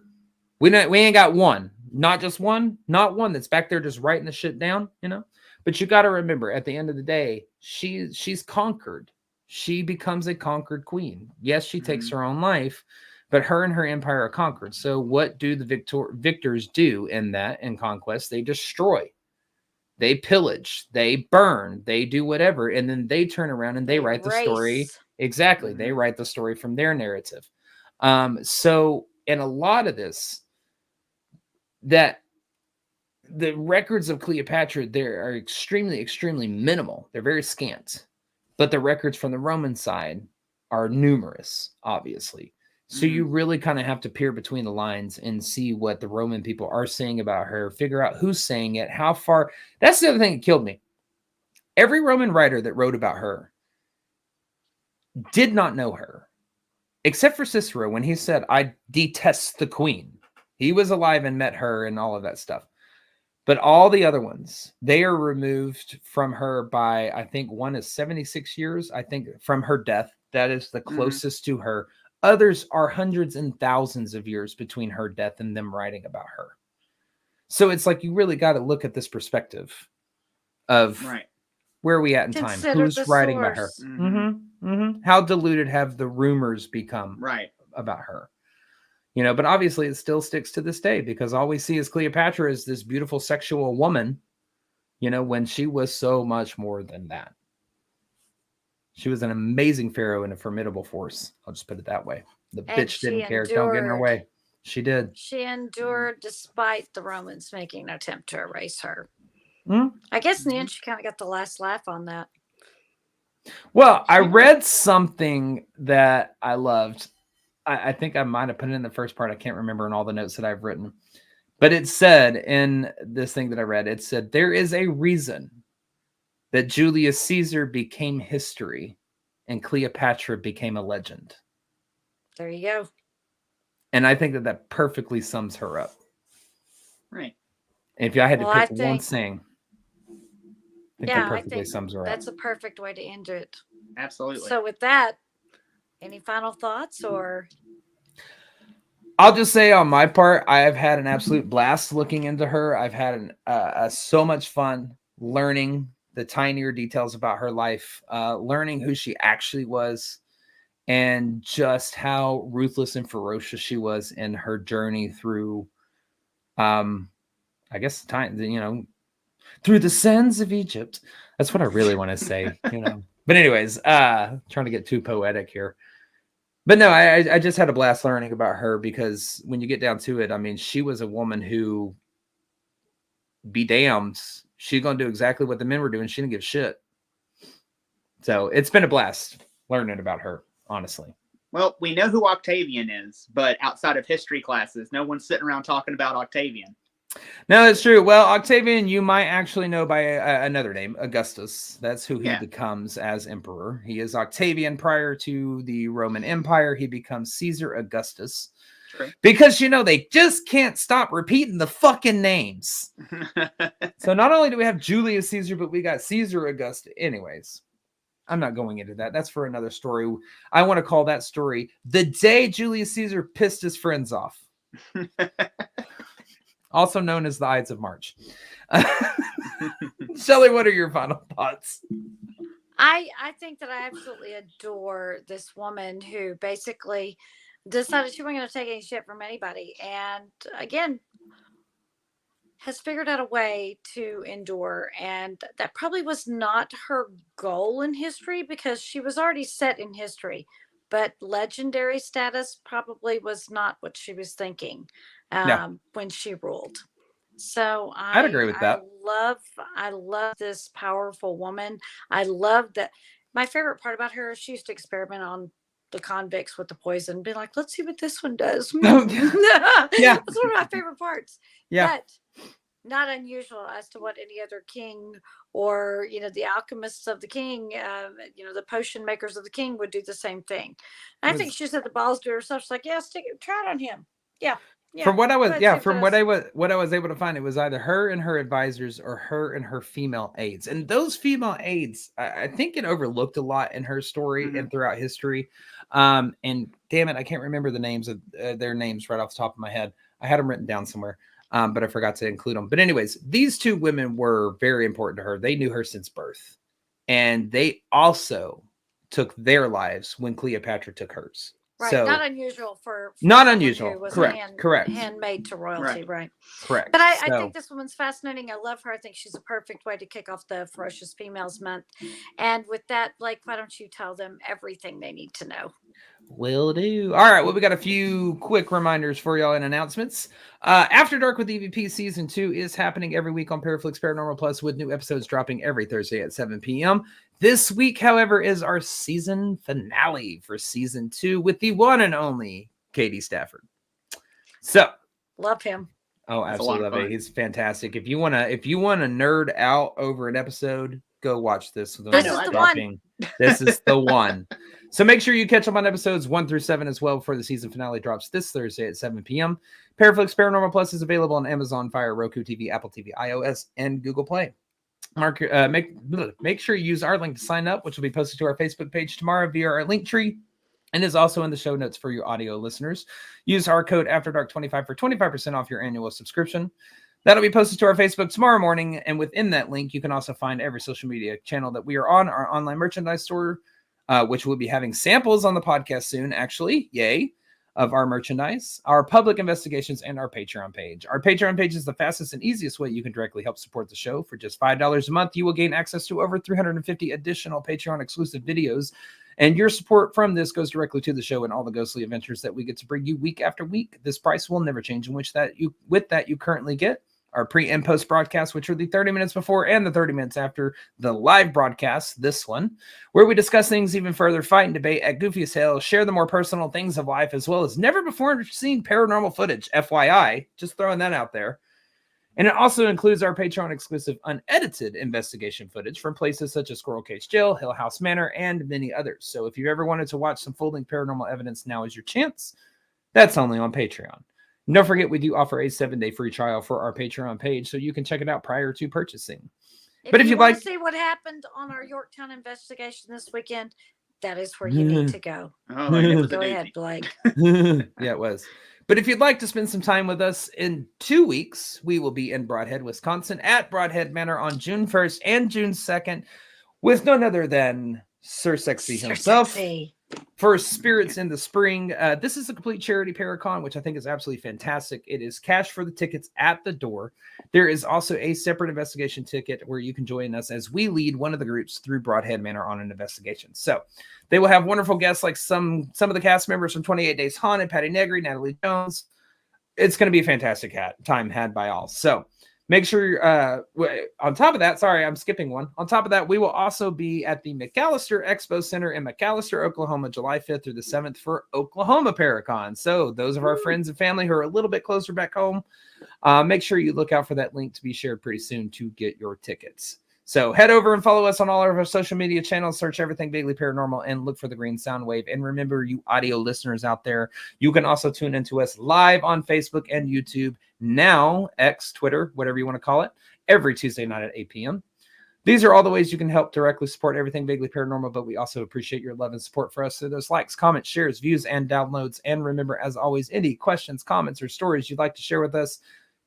We ain't got one. Not just one, not one that's back there just writing the shit down, you know. But you got to remember, at the end of the day, she's conquered. She becomes a conquered queen. Yes, she takes her own life, but her and her empire are conquered. So what do the victors do in conquest? They destroy, they pillage, they burn, they do whatever, and then they turn around and they write the story. Exactly, they write the story from their narrative. So in a lot of this, that the records of Cleopatra there are extremely, extremely minimal. They're very scant. But the records from the Roman side are numerous, obviously. So you really kind of have to peer between the lines and see what the Roman people are saying about her, figure out who's saying it, how far. That's the other thing that killed me. Every Roman writer that wrote about her did not know her, except for Cicero when he said, "I detest the queen." He was alive and met her and all of that stuff. But all the other ones, they are removed from her by, I think one is 76 years, I think, from her death. That is the closest to her. Others are hundreds and thousands of years between her death and them writing about her. So it's like you really got to look at this perspective of where are we at in time? Who's writing about her? How diluted have the rumors become about her? You know, but obviously it still sticks to this day because all we see is Cleopatra is this beautiful sexual woman, you know, when she was so much more than that. She was an amazing pharaoh and a formidable force. I'll just put it that way. The bitch didn't care. Don't get in her way. She did. She endured despite the Romans making an attempt to erase her. I guess in the end, she kind of got the last laugh on that. Well, I read something that I loved. I think I might have put it in the first part. I can't remember in all the notes that I've written. But it said in this thing that I read, it said, there is a reason that Julius Caesar became history and Cleopatra became a legend. There you go. And I think that perfectly sums her up. Right. And if I had to pick one thing, I think that perfectly sums her up. That's a perfect way to end it. Absolutely. So with that, any final thoughts or? I'll just say on my part, I have had an absolute blast looking into her. I've had so much fun learning the tinier details about her life, learning who she actually was, and just how ruthless and ferocious she was in her journey through, I guess, time, you know, through the sands of Egypt. That's what I really want to say, you know. But anyways, trying to get too poetic here. But no, I just had a blast learning about her because when you get down to it, I mean, she was a woman who, be damned, she's going to do exactly what the men were doing. She didn't give shit. So it's been a blast learning about her, honestly. Well, we know who Octavian is, but outside of history classes, no one's sitting around talking about Octavian. No, that's true. Well, Octavian, you might actually know by another name, Augustus. That's who he becomes as emperor. He is Octavian prior to the Roman Empire. He becomes Caesar Augustus. True. Because, you know, they just can't stop repeating the fucking names. So not only do we have Julius Caesar, but we got Caesar Augustus. Anyways, I'm not going into that. That's for another story. I want to call that story The Day Julius Caesar Pissed His Friends Off. Also known as the Ides of March. Shelley, what are your final thoughts? I think that I absolutely adore this woman who basically decided she wasn't going to take any shit from anybody. And again, has figured out a way to endure. And that probably was not her goal in history because she was already set in history. But legendary status probably was not what she was thinking when she ruled. So I'd agree with that. I love this powerful woman. I love that. My favorite part about her is she used to experiment on the convicts with the poison, be like, let's see what this one does. Yeah. That's one of my favorite parts. Yeah. But not unusual as to what any other king or, the alchemists of the king, the potion makers of the king would do the same thing. And I think she said the balls to herself. She's like, yeah, try it on him. Yeah. Yeah. From what I was able to find, it was either her and her advisors or her and her female aides. And those female aides, I think get overlooked a lot in her story and throughout history. And damn it, I can't remember the names of their names right off the top of my head. I had them written down somewhere, but I forgot to include them. But anyways, these two women were very important to her. They knew her since birth. And they also took their lives when Cleopatra took hers. Right, so, not unusual for not unusual. Was correct. Handmade to royalty, right? Correct. But I think this woman's fascinating. I love her. I think she's a perfect way to kick off the Ferocious Females Month. And with that, Blake, why don't you tell them everything they need to know? Will do. All right. Well, we got a few quick reminders for y'all and announcements. After Dark with EVP Season 2 is happening every week on Paraflix Paranormal Plus, with new episodes dropping every Thursday at 7 p.m. This week, however, is our season finale for Season 2 with the one and only Katie Stafford. So, love him. Oh, absolutely love it. He's fantastic. If you wanna nerd out over an episode, go watch this. This is the one. This is the one. So make sure you catch up on episodes 1 through 7 as well before the season finale drops this Thursday at 7 p.m. Paraflix Paranormal Plus is available on Amazon Fire, Roku TV, Apple TV, iOS, and Google Play. Mark, make sure you use our link to sign up, which will be posted to our Facebook page tomorrow via our link tree, and is also in the show notes for your audio listeners. Use our code AFTERDARK25 for 25% off your annual subscription. That'll be posted to our Facebook tomorrow morning, and within that link, you can also find every social media channel that we are on, our online merchandise store, which will be having samples on the podcast soon, actually, yay, of our merchandise, our public investigations, and our Patreon page. Our Patreon page is the fastest and easiest way you can directly help support the show. For just $5 a month, you will gain access to over 350 additional Patreon exclusive videos, and your support from this goes directly to the show and all the ghostly adventures that we get to bring you week after week. This price will never change, in which with that you currently get our pre and post broadcast, which are the 30 minutes before and the 30 minutes after the live broadcast, this one, where we discuss things even further, fight and debate at goofy as hell, share the more personal things of life, as well as never before seen paranormal footage, FYI, just throwing that out there. And it also includes our Patreon exclusive unedited investigation footage from places such as Squirrel Cage Jail, Hill House Manor, and many others. So if you ever wanted to watch some full-length paranormal evidence, now is your chance. That's only on Patreon. Don't forget, we do offer a 7-day free trial for our Patreon page, so you can check it out prior to purchasing. But if you want to see what happened on our Yorktown investigation this weekend, that is where you need to go. Go ahead, Blake. Yeah, it was. But if you'd like to spend some time with us in 2 weeks, we will be in Broadhead, Wisconsin at Broadhead Manor on June 1st and June 2nd with none other than Sir Sexy himself. Sexy. For Spirits in the Spring. This is a complete charity Paracon, which I think is absolutely fantastic. It is cash for the tickets at the door. There is also a separate investigation ticket where you can join us as we lead one of the groups through Broadhead Manor on an investigation. So they will have wonderful guests like some of the cast members from 28 Days Haunted, Patty Negri, Natalie Jones. It's going to be a fantastic time had by all. So make sure, on top of that, sorry, I'm skipping one. On top of that, we will also be at the McAllister Expo Center in McAllister, Oklahoma, July 5th through the 7th for Oklahoma Paracon. So those of our friends and family who are a little bit closer back home, make sure you look out for that link to be shared pretty soon to get your tickets. So head over and follow us on all of our social media channels. Search Everything Vaguely Paranormal and look for the green sound wave. And remember, you audio listeners out there, you can also tune into us live on Facebook and YouTube, now X, Twitter, whatever you want to call it, every Tuesday night at 8 p.m. These are all the ways you can help directly support Everything Vaguely Paranormal, but we also appreciate your love and support for us through those likes, comments, shares, views, and downloads. And remember, as always, any questions, comments, or stories you'd like to share with us,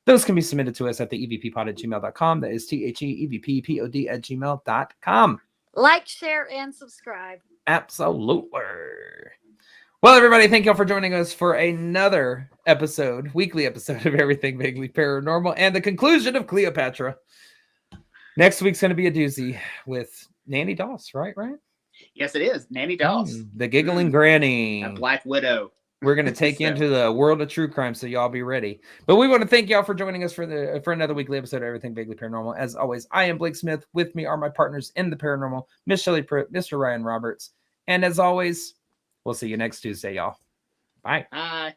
those can be submitted to us at the evppod@gmail.com. That is THEEVPPOD@gmail.com. Like, share, and subscribe. Absolutely. Well, everybody, thank y'all for joining us for another weekly episode of Everything Vaguely Paranormal and the conclusion of Cleopatra. Next week's going to be a doozy with Nanny Doss, right? Yes, it is. Nanny Doss. The giggling granny. A Black Widow. We're going to take you into the world of true crime, so y'all be ready. But we want to thank y'all for joining us for another weekly episode of Everything Vaguely Paranormal. As always, I am Blake Smith. With me are my partners in the paranormal, Miss Shelley Pruitt, Mr. Ryan Roberts. And as always, We'll see you next Tuesday, y'all. Bye. Bye.